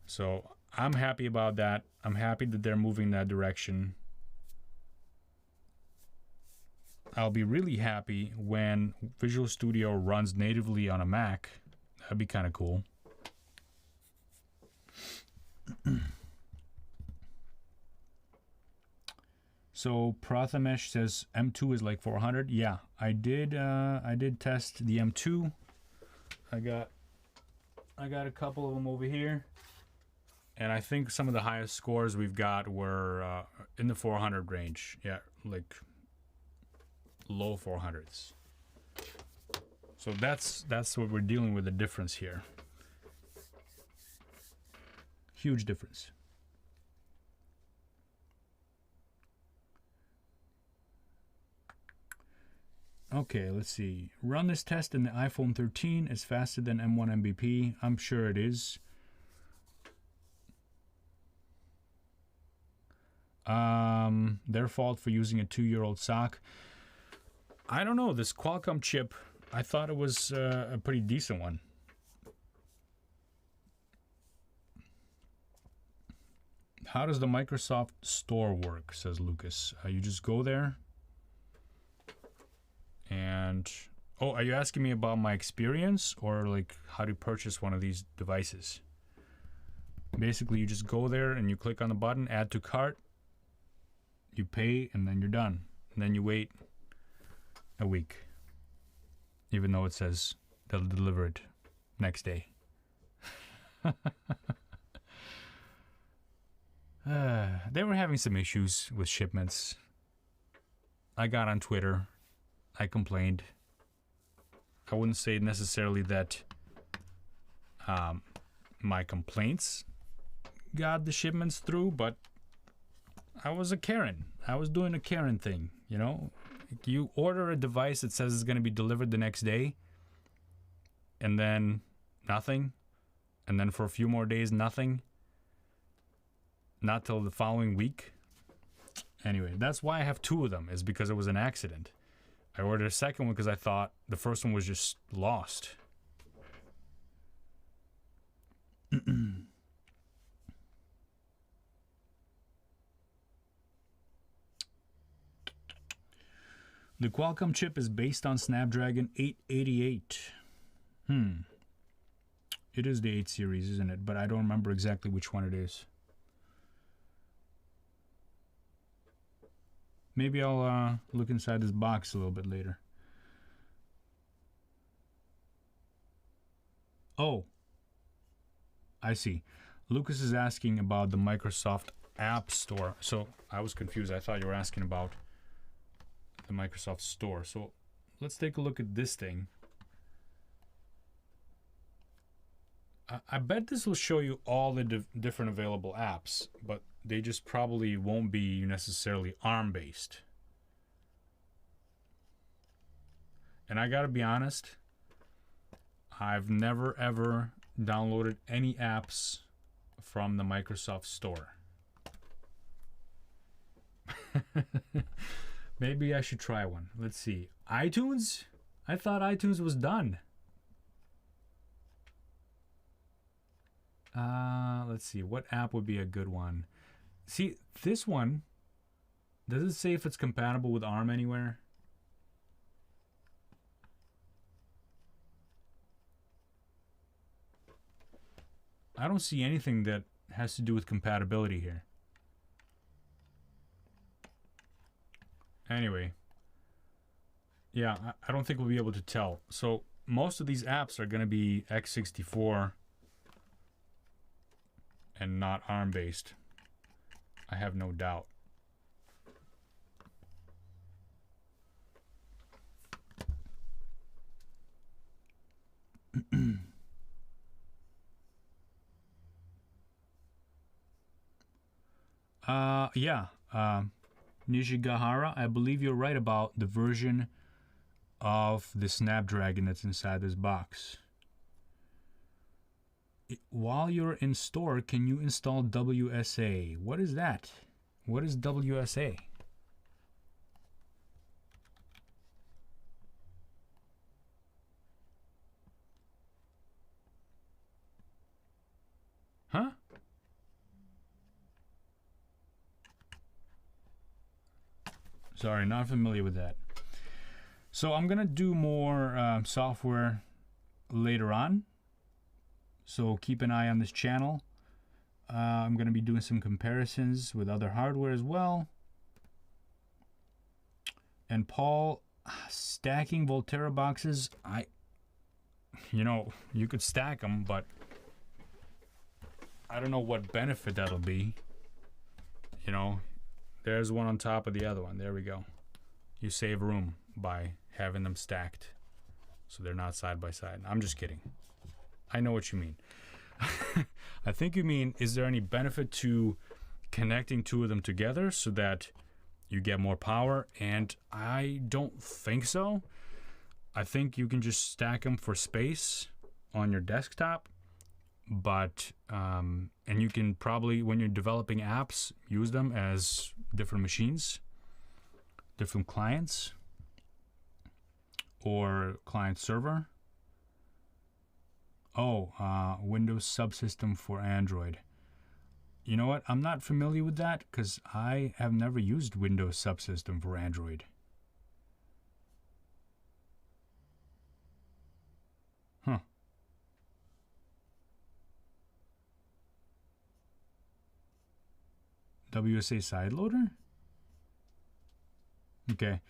So I'm happy about that. I'm happy that they're moving in that direction. I'll be really happy when Visual Studio runs natively on a Mac. That'd be kind of cool. So Prathamesh says M2 is like 400. Yeah, I did test the M2. I got a couple of them over here. And I think some of the highest scores we've got were in the 400 range. Yeah, like low 400s. So that's what we're dealing with, the difference here. Huge difference. Okay, let's see. Run this test in the iPhone 13. It's faster than M1 MVP. I'm sure it is. Their fault for using a 2-year-old sock. I don't know. This Qualcomm chip, I thought it was a pretty decent one. How does the Microsoft Store work, says Lucas. You just go there. And, oh, are you asking me about my experience or like how to purchase one of these devices? Basically, you just go there and you click on the button, add to cart. You pay, and then you're done. And then you wait a week, even though it says they'll deliver it next day. They were having some issues with shipments. I got on Twitter. I complained. I wouldn't say necessarily that my complaints got the shipments through, but I was a Karen. I was doing a Karen thing, you know? You order a device that says it's going to be delivered the next day, and then nothing, and then for a few more days, nothing. Not till the following week. Anyway, that's why I have two of them, is because it was an accident. I ordered a second one because I thought the first one was just lost. The Qualcomm chip is based on Snapdragon 888. It is the 8 series, isn't it? But I don't remember exactly which one it is. Maybe I'll look inside this box a little bit later. Oh, I see. Lucas is asking about the Microsoft App Store. So I was confused. I thought you were asking about the Microsoft Store. So let's take a look at this thing. I bet this will show you all the different available apps, but they just probably won't be necessarily ARM-based. And I gotta be honest, I've never ever downloaded any apps from the Microsoft Store. Maybe I should try one. Let's see. iTunes? I thought iTunes was done. Let's see. What app would be a good one? See, this one, does it say if it's compatible with ARM anywhere? I don't see anything that has to do with compatibility here. Anyway, yeah, I don't think we'll be able to tell. So most of these apps are going to be x64 and not ARM based. I have no doubt. Nishigahara, I believe you're right about the version of the Snapdragon that's inside this box. While you're in store, can you install WSA? What is that? What is WSA? Huh? Sorry, not familiar with that. So I'm gonna do more software later on. So keep an eye on this channel. I'm gonna be doing some comparisons with other hardware as well. And Paul, stacking Volterra boxes, you could stack them, but I don't know what benefit that'll be. You know, there's one on top of the other one. There we go. You save room by having them stacked so they're not side by side. I'm just kidding. I know what you mean. I think you mean, is there any benefit to connecting two of them together so that you get more power? And I don't think so. I think you can just stack them for space on your desktop. But, and you can probably, when you're developing apps, use them as different machines, different clients, or client server. Oh, Windows subsystem for Android. You know what? I'm not familiar with that because I have never used Windows subsystem for Android. Huh. WSA side loader? Okay.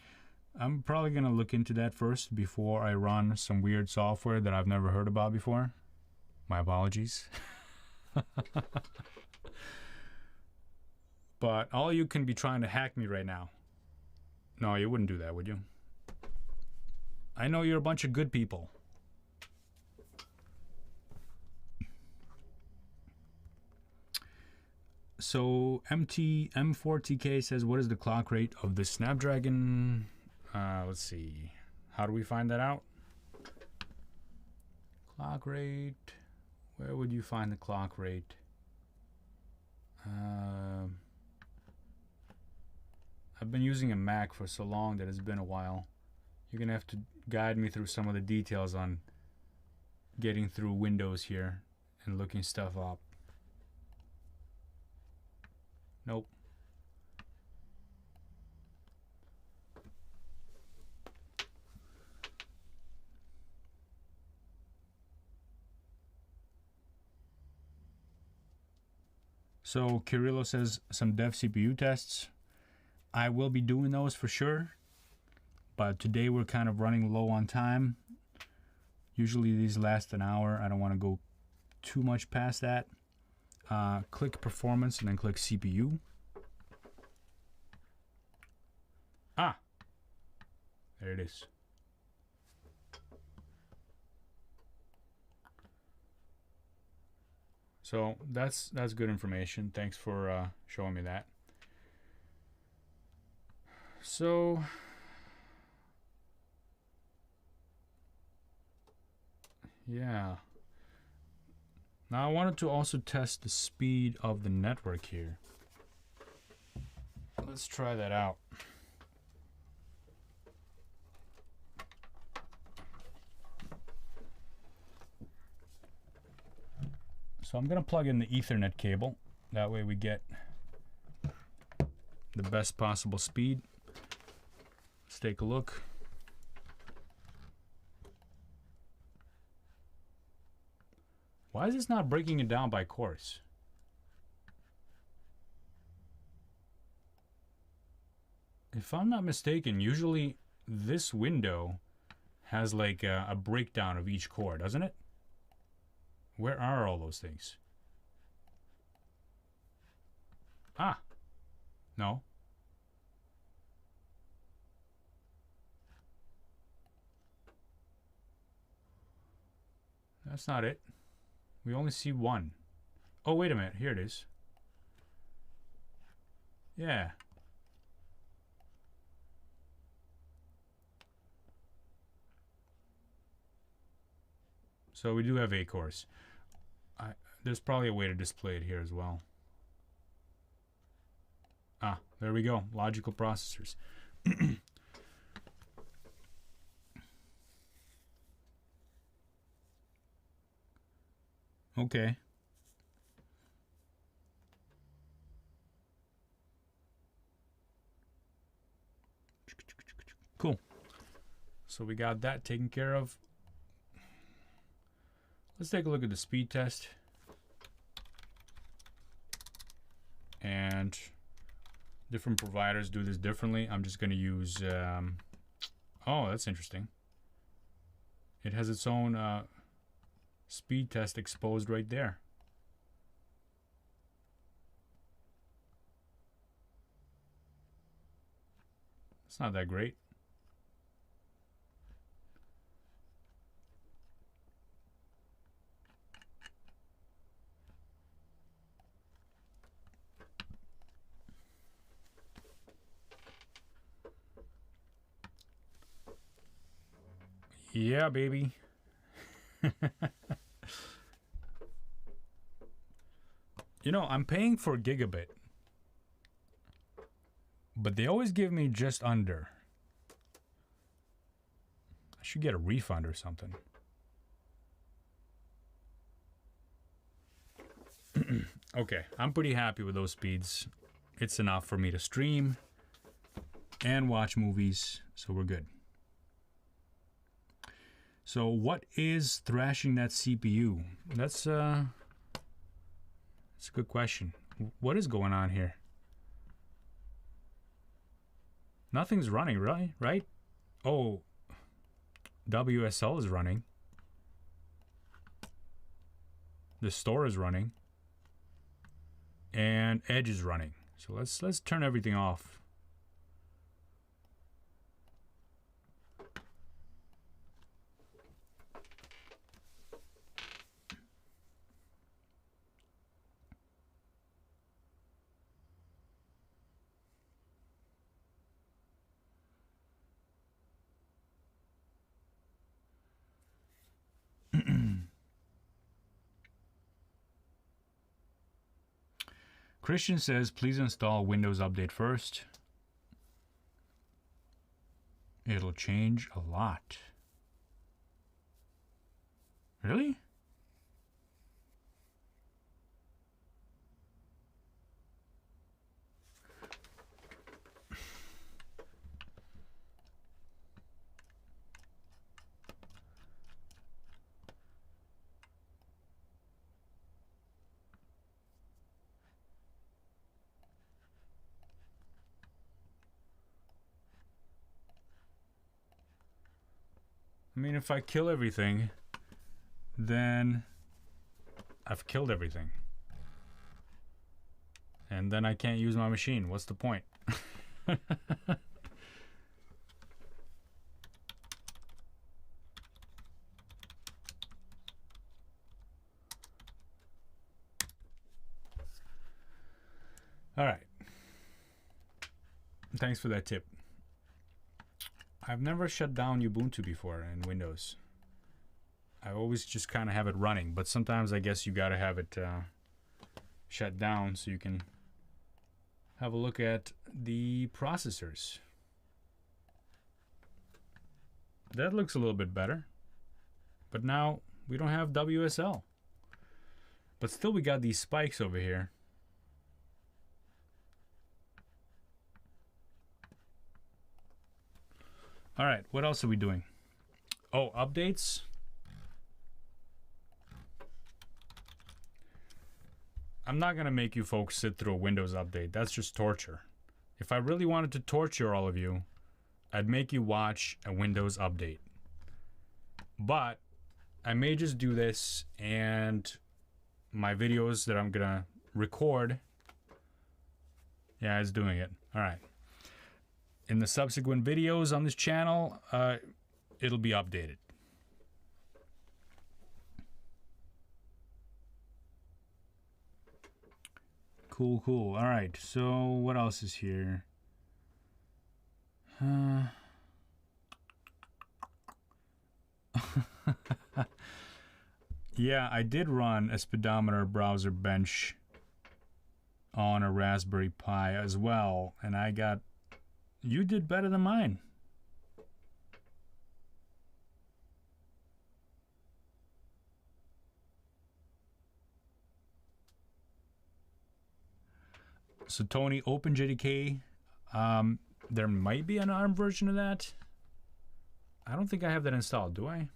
I'm probably gonna look into that first before I run some weird software that I've never heard about before. My apologies. But all you can be trying to hack me right now. No, you wouldn't do that, would you? I know you're a bunch of good people. So M4TK says, what is the clock rate of the Snapdragon? Let's see. How do we find that out? Clock rate. Where would you find the clock rate? I've been using a Mac for so long that it's been a while. You're gonna have to guide me through some of the details on getting through Windows here and looking stuff up. Nope. So Kirillo says some dev CPU tests. I will be doing those for sure, but today we're kind of running low on time. Usually these last an hour. I don't want to go too much past that. Click performance and then click CPU. Ah, there it is. So that's good information. Thanks for showing me that. So yeah. Now I wanted to also test the speed of the network here. Let's try that out. So I'm gonna plug in the Ethernet cable. That way we get the best possible speed. Let's take a look. Why is this not breaking it down by course? If I'm not mistaken, usually this window has like a breakdown of each core, doesn't it? Where are all those things? Ah, no. That's not it. We only see one. Oh, wait a minute. Here it is. Yeah. So we do have 8 cores. There's probably a way to display it here as well. Ah, there we go. Logical processors. Okay. Cool. So we got that taken care of. Let's take a look at the speed test. And different providers do this differently. I'm just going to use... oh, that's interesting. It has its own speed test exposed right there. It's not that great. Yeah, baby. You know, I'm paying for gigabit, but they always give me just under. I should get a refund or something. Okay, I'm pretty happy with those speeds. It's enough for me to stream and watch movies, so we're good. So what is thrashing that CPU? That's a good question. What is going on here? Nothing's running, really, right? Oh, WSL is running. The store is running. And Edge is running. So let's turn everything off. Christian says, please install Windows Update first. It'll change a lot. Really? I mean, if I kill everything, then I've killed everything. And then I can't use my machine. What's the point? All right. Thanks for that tip. I've never shut down Ubuntu before in Windows. I always just kind of have it running, but sometimes I guess you got to have it shut down so you can have a look at the processors. That looks a little bit better, but now we don't have WSL. But still we got these spikes over here. All right, what else are we doing? Oh, updates. I'm not gonna make you folks sit through a Windows update. That's just torture. If I really wanted to torture all of you, I'd make you watch a Windows update. But I may just do this, and my videos that I'm gonna record, yeah, it's doing it. All right. In the subsequent videos on this channel, it'll be updated. Cool, cool. All right, so what else is here? Yeah, I did run a speedometer browser bench on a Raspberry Pi as well, and I got... You did better than mine. So Tony, OpenJDK, there might be an ARM version of that. I don't think I have that installed, do I?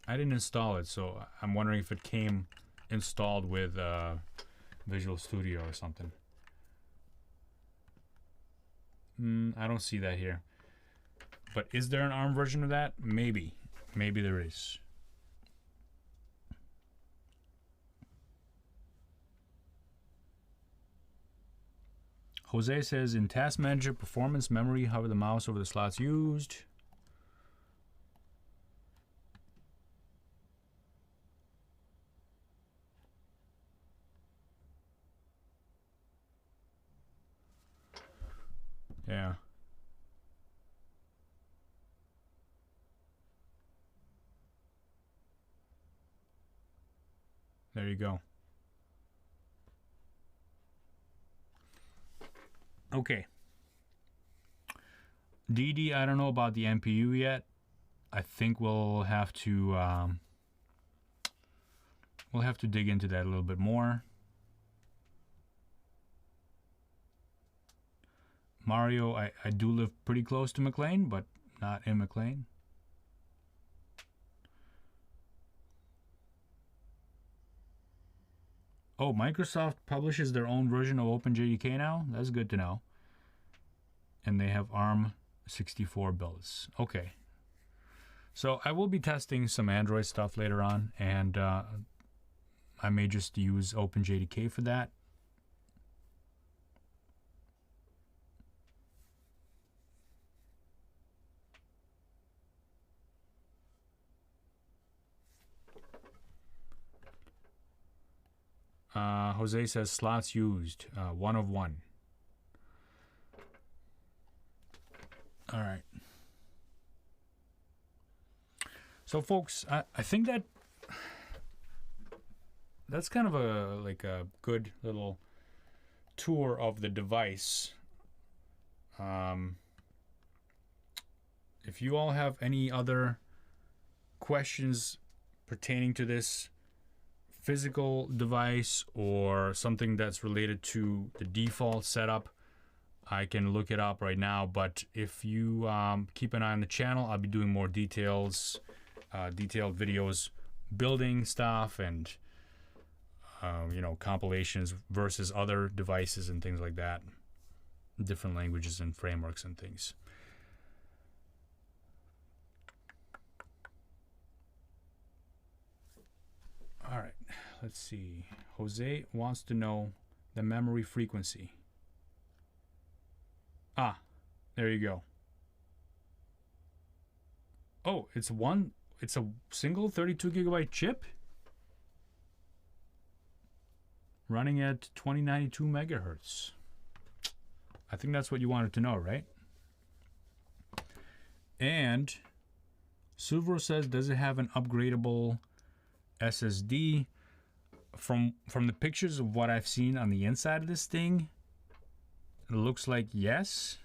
I didn't install it, so I'm wondering if it came installed with Visual Studio or something. I don't see that here. But is there an ARM version of that? Maybe. Maybe there is. Jose says, in Task Manager, performance, memory, hover the mouse over the slots used. Yeah. There you go. Okay. DD, I don't know about the NPU yet. I think we'll have to dig into that a little bit more. Mario, I do live pretty close to McLean, but not in McLean. Oh, Microsoft publishes their own version of OpenJDK now? That's good to know. and they have ARM 64 builds. Okay. So I will be testing some Android stuff later on, and I may just use OpenJDK for that. Jose says slots used, 1 of 1. All right. So folks, I think that's kind of a good little tour of the device. If you all have any other questions pertaining to this physical device or something that's related to the default setup, I can look it up right now. But if you keep an eye on the channel, I'll be doing more detailed videos, building stuff, and compilations versus other devices and things like that, different languages and frameworks and things. All right, let's see. Jose wants to know the memory frequency. Ah, there you go. Oh, it's a single 32 gigabyte chip running at 2092 megahertz. I think that's what you wanted to know, right? And Suvro says, does it have an upgradable SSD? From the pictures of what I've seen on the inside of this thing, it looks like yes.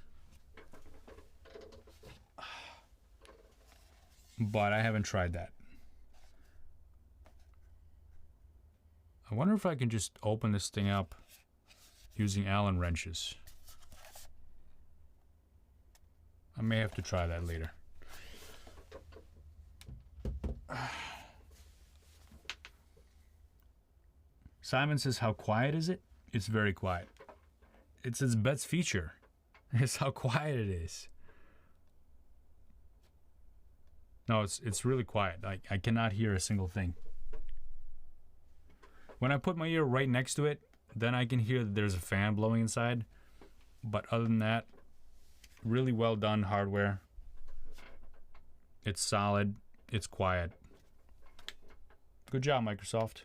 But I haven't tried that. I wonder if I can just open this thing up using Allen wrenches. I may have to try that later. Simon says, how quiet is it? It's very quiet. It's its best feature. It's how quiet it is. No, it's really quiet. I cannot hear a single thing. When I put my ear right next to it, then I can hear that there's a fan blowing inside. But other than that, really well done hardware. It's solid. It's quiet. Good job, Microsoft.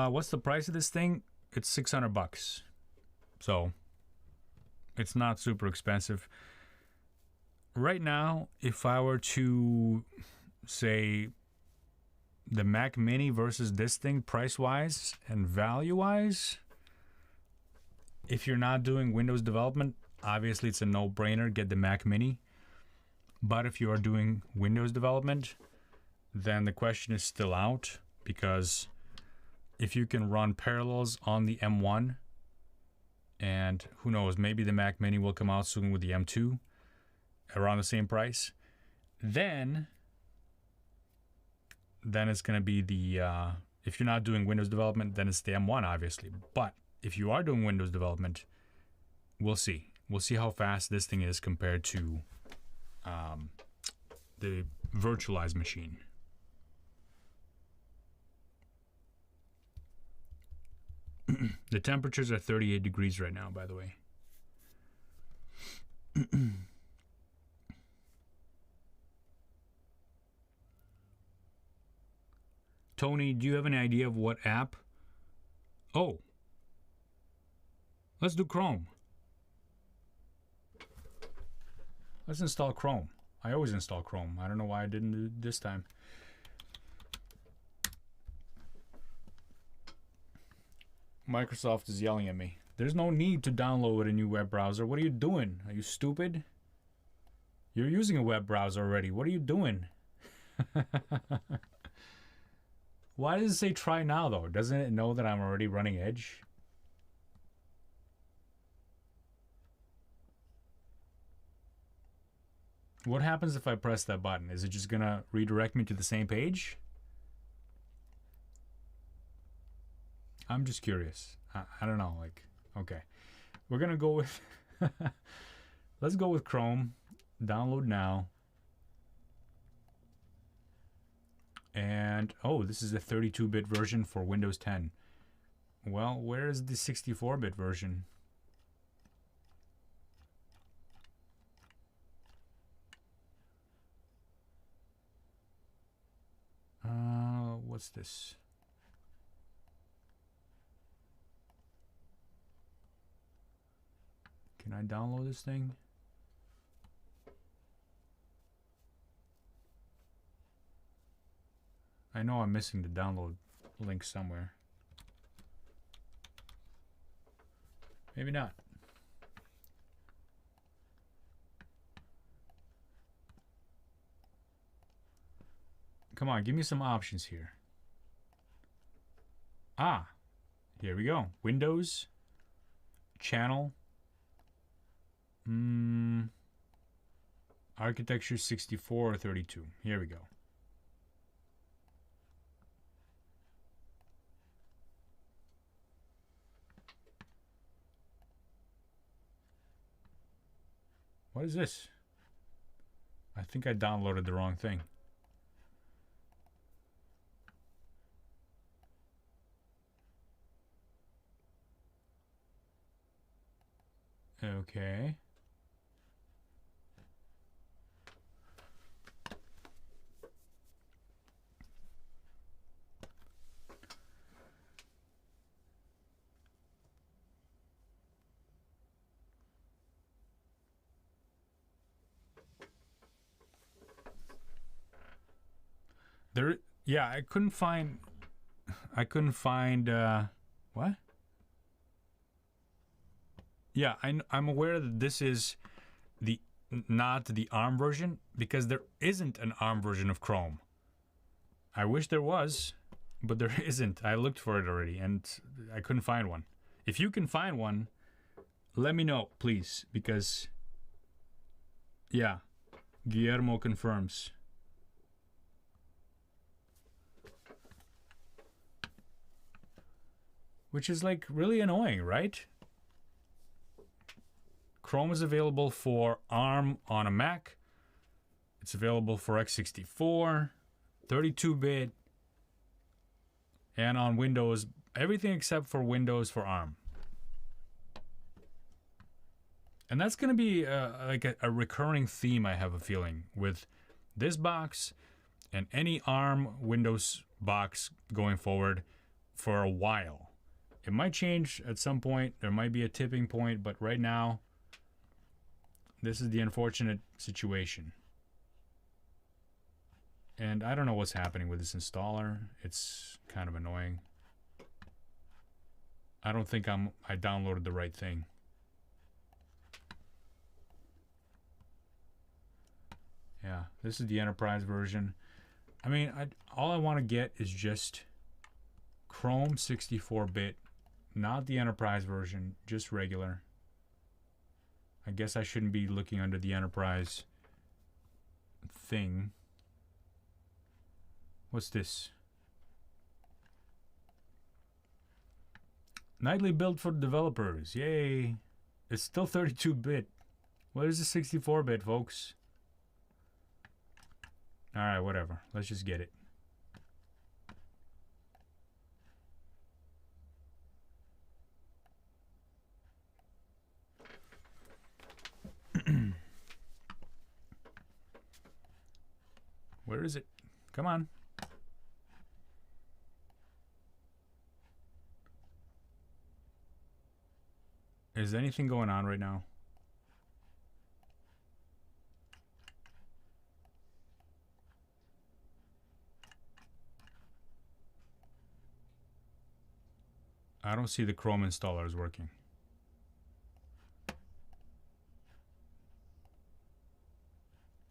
What's the price of this thing? It's $600. So it's not super expensive. Right now, if I were to say the Mac Mini versus this thing price-wise and value-wise, if you're not doing Windows development, obviously it's a no-brainer, get the Mac Mini. But if you are doing Windows development, then the question is still out, because if you can run Parallels on the M1, and who knows, maybe the Mac Mini will come out soon with the M2 around the same price, then it's going to be the, if you're not doing Windows development, then it's the M1, obviously. But if you are doing Windows development, we'll see. We'll see how fast this thing is compared to the virtualized machine. The temperatures are 38 degrees right now, by the way. Tony, do you have any idea of what app? Oh, let's do Chrome. Let's install Chrome. I always install Chrome. I don't know why I didn't do it this time. Microsoft is yelling at me. There's no need to download a new web browser. What are you doing? Are you stupid? You're using a web browser already. What are you doing? Why does it say try now, though? Doesn't it know that I'm already running Edge? What happens if I press that button? Is it just gonna redirect me to the same page? I'm just curious. I don't know. Like, okay, we're gonna go with. Let's go with Chrome. Download now. And oh, this is a 32-bit version for Windows 10. Well, where is the 64-bit version? What's this? Can I download this thing? I know I'm missing the download link somewhere. Maybe not. Come on, give me some options here. Ah, here we go. Windows, channel, architecture 64 or 32. Here we go. What is this? I think I downloaded the wrong thing. Okay. There, yeah, I couldn't find what? Yeah, I'm aware that this is the not the ARM version because there isn't an ARM version of Chrome. I wish there was, but there isn't. I looked for it already and I couldn't find one. If you can find one, let me know, please, because yeah, Guillermo confirms. Which is like really annoying, right? Chrome is available for ARM on a Mac. It's available for x64, 32-bit, and on Windows, everything except for Windows for ARM. And that's going to be like a recurring theme, I have a feeling, with this box and any ARM Windows box going forward for a while. It might change at some point. There might be a tipping point, but right now, this is the unfortunate situation. And I don't know what's happening with this installer. It's kind of annoying. I don't think I downloaded the right thing. Yeah, this is the enterprise version. I mean, all I want to get is just Chrome 64-bit, not the enterprise version, just regular. I guess I shouldn't be looking under the enterprise thing. What's this? Nightly build for developers. Yay. It's still 32-bit. What is the 64-bit, folks? Alright, whatever. Let's just get it. Where is it? Come on. Is anything going on right now? I don't see the Chrome installers working.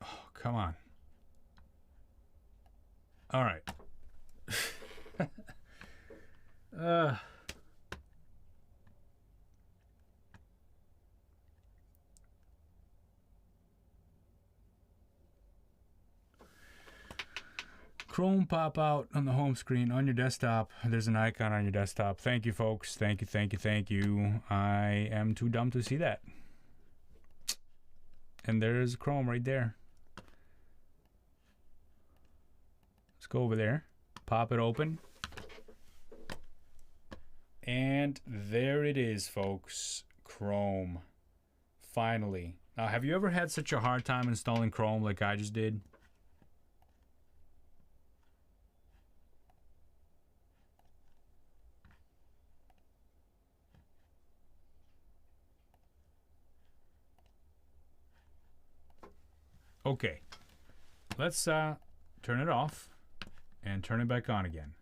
Oh, come on. All right. Chrome pop out on the home screen on your desktop. There's an icon on your desktop. Thank you, folks. Thank you, thank you, thank you. I am too dumb to see that. And there's Chrome right there. Let's go over there. Pop it open. And there it is, folks. Chrome. Finally. Now, have you ever had such a hard time installing Chrome like I just did? Okay. Let's turn it off and turn it back on again.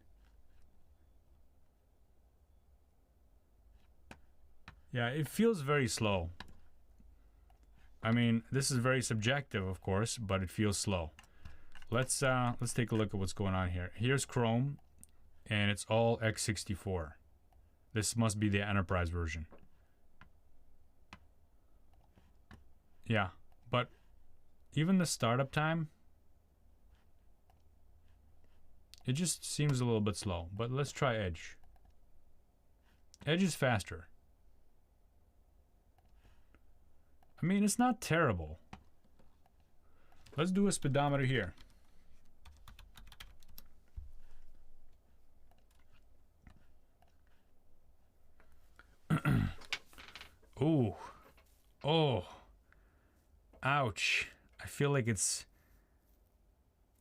Yeah, it feels very slow. I mean, this is very subjective, of course, but it feels slow. Let's take a look at what's going on here. Here's Chrome, and it's all x64. This must be the enterprise version. Yeah, but even the startup time, it just seems a little bit slow. But let's try Edge. Edge is faster. I mean, it's not terrible. Let's do a speedometer here. Ooh. Oh. Ouch. I feel like it's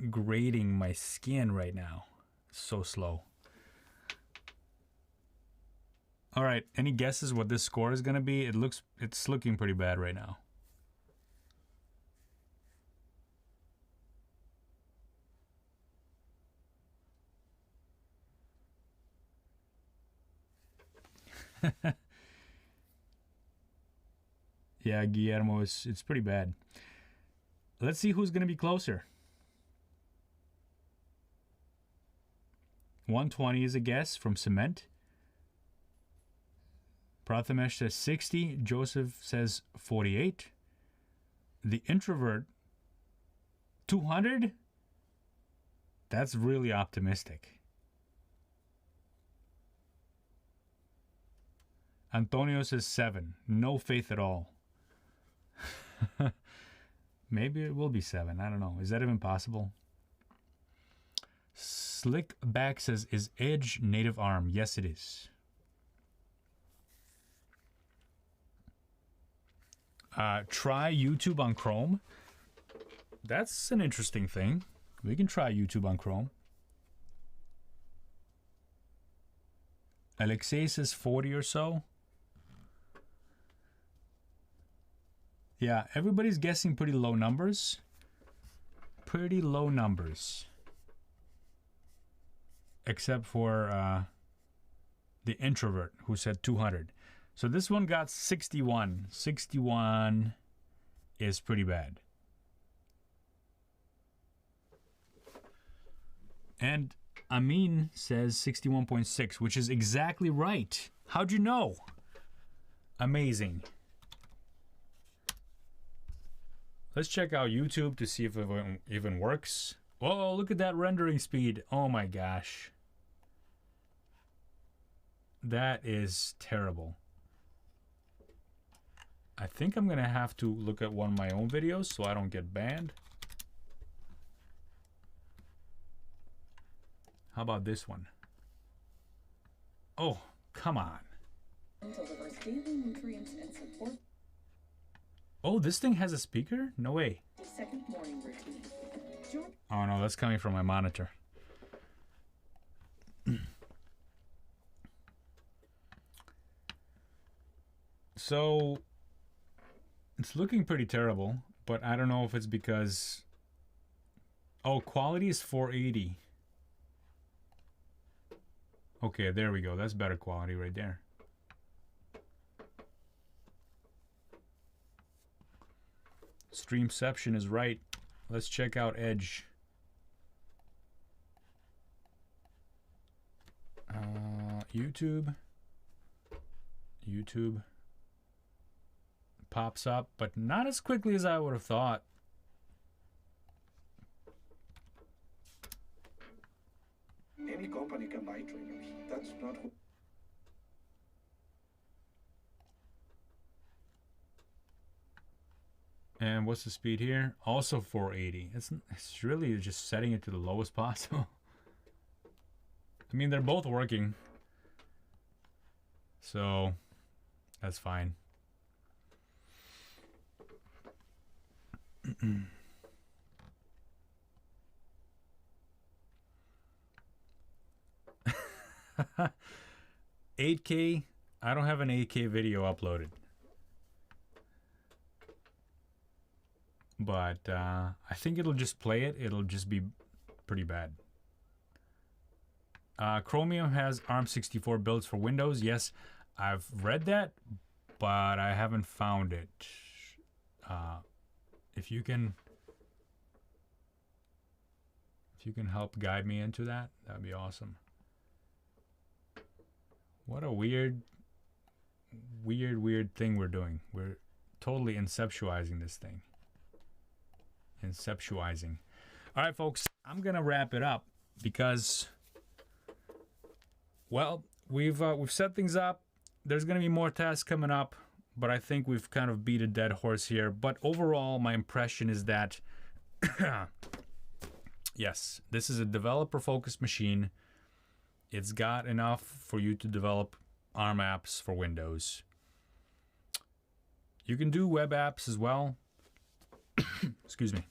grating my skin right now. It's so slow. All right, any guesses what this score is gonna be? It's looking pretty bad right now. Yeah, Guillermo, it's pretty bad. Let's see who's gonna be closer. 120 is a guess from Cement. Prathamesh says 60. Joseph says 48. The Introvert, 200? That's really optimistic. Antonio says 7. No faith at all. Maybe it will be 7. I don't know. Is that even possible? Slickback says, is Edge native ARM? Yes, it is. Try YouTube on Chrome. That's an interesting thing. We can try YouTube on Chrome. Alexei says 40 or so. Yeah, everybody's guessing pretty low numbers. Pretty low numbers. Except for the Introvert, who said 200. So this one got 61. 61 is pretty bad. And Amin says 61.6, which is exactly right. How'd you know? Amazing. Let's check out YouTube to see if it even works. Whoa, look at that rendering speed. Oh my gosh. That is terrible. I think I'm gonna have to look at one of my own videos so I don't get banned. How about this one? Oh, come on. Delivers daily nutrients and support. Oh, this thing has a speaker? No way. Second morning routine. Oh no, that's coming from my monitor. So it's looking pretty terrible, but I don't know if it's because... Oh, quality is 480. Okay, there we go. That's better quality right there. Streamception is right. Let's check out Edge. YouTube. YouTube pops up, but not as quickly as I would have thought. company can buy trainers. That's not who. And what's the speed here? Also 480. It's really just setting it to the lowest possible. I mean, they're both working, so that's fine. $8K. I don't have an 8K video uploaded, but I think it'll just play it. It'll just be pretty bad. Chromium has ARM64 builds for Windows. Yes, I've read that, but I haven't found it. If you can help guide me into that, that'd be awesome. What a weird thing we're doing. We're totally inceptualizing this thing. Inceptualizing. All right, folks, I'm gonna wrap it up because, well, we've set things up. There's gonna be more tasks coming up, but I think we've kind of beat a dead horse here. But overall, my impression is that yes, this is a developer-focused machine. It's got enough for you to develop ARM apps for Windows. You can do web apps as well. Excuse me.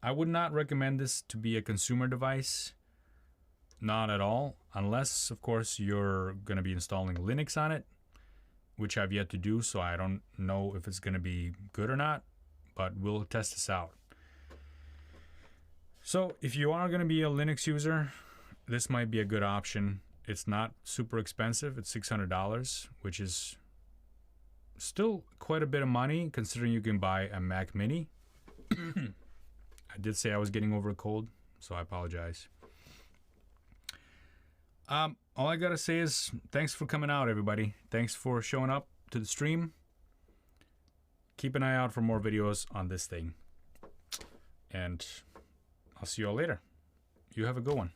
I would not recommend this to be a consumer device. Not at all. Unless, of course, you're going to be installing Linux on it, which I've yet to do, so I don't know if it's going to be good or not, but we'll test this out. So if you are going to be a Linux user, this might be a good option. It's not super expensive. It's $600, which is still quite a bit of money considering you can buy a Mac Mini. I did say I was getting over a cold, so I apologize. All I gotta say is thanks for coming out, everybody. Thanks for showing up to the stream. Keep an eye out for more videos on this thing. And I'll see you all later. You have a good one.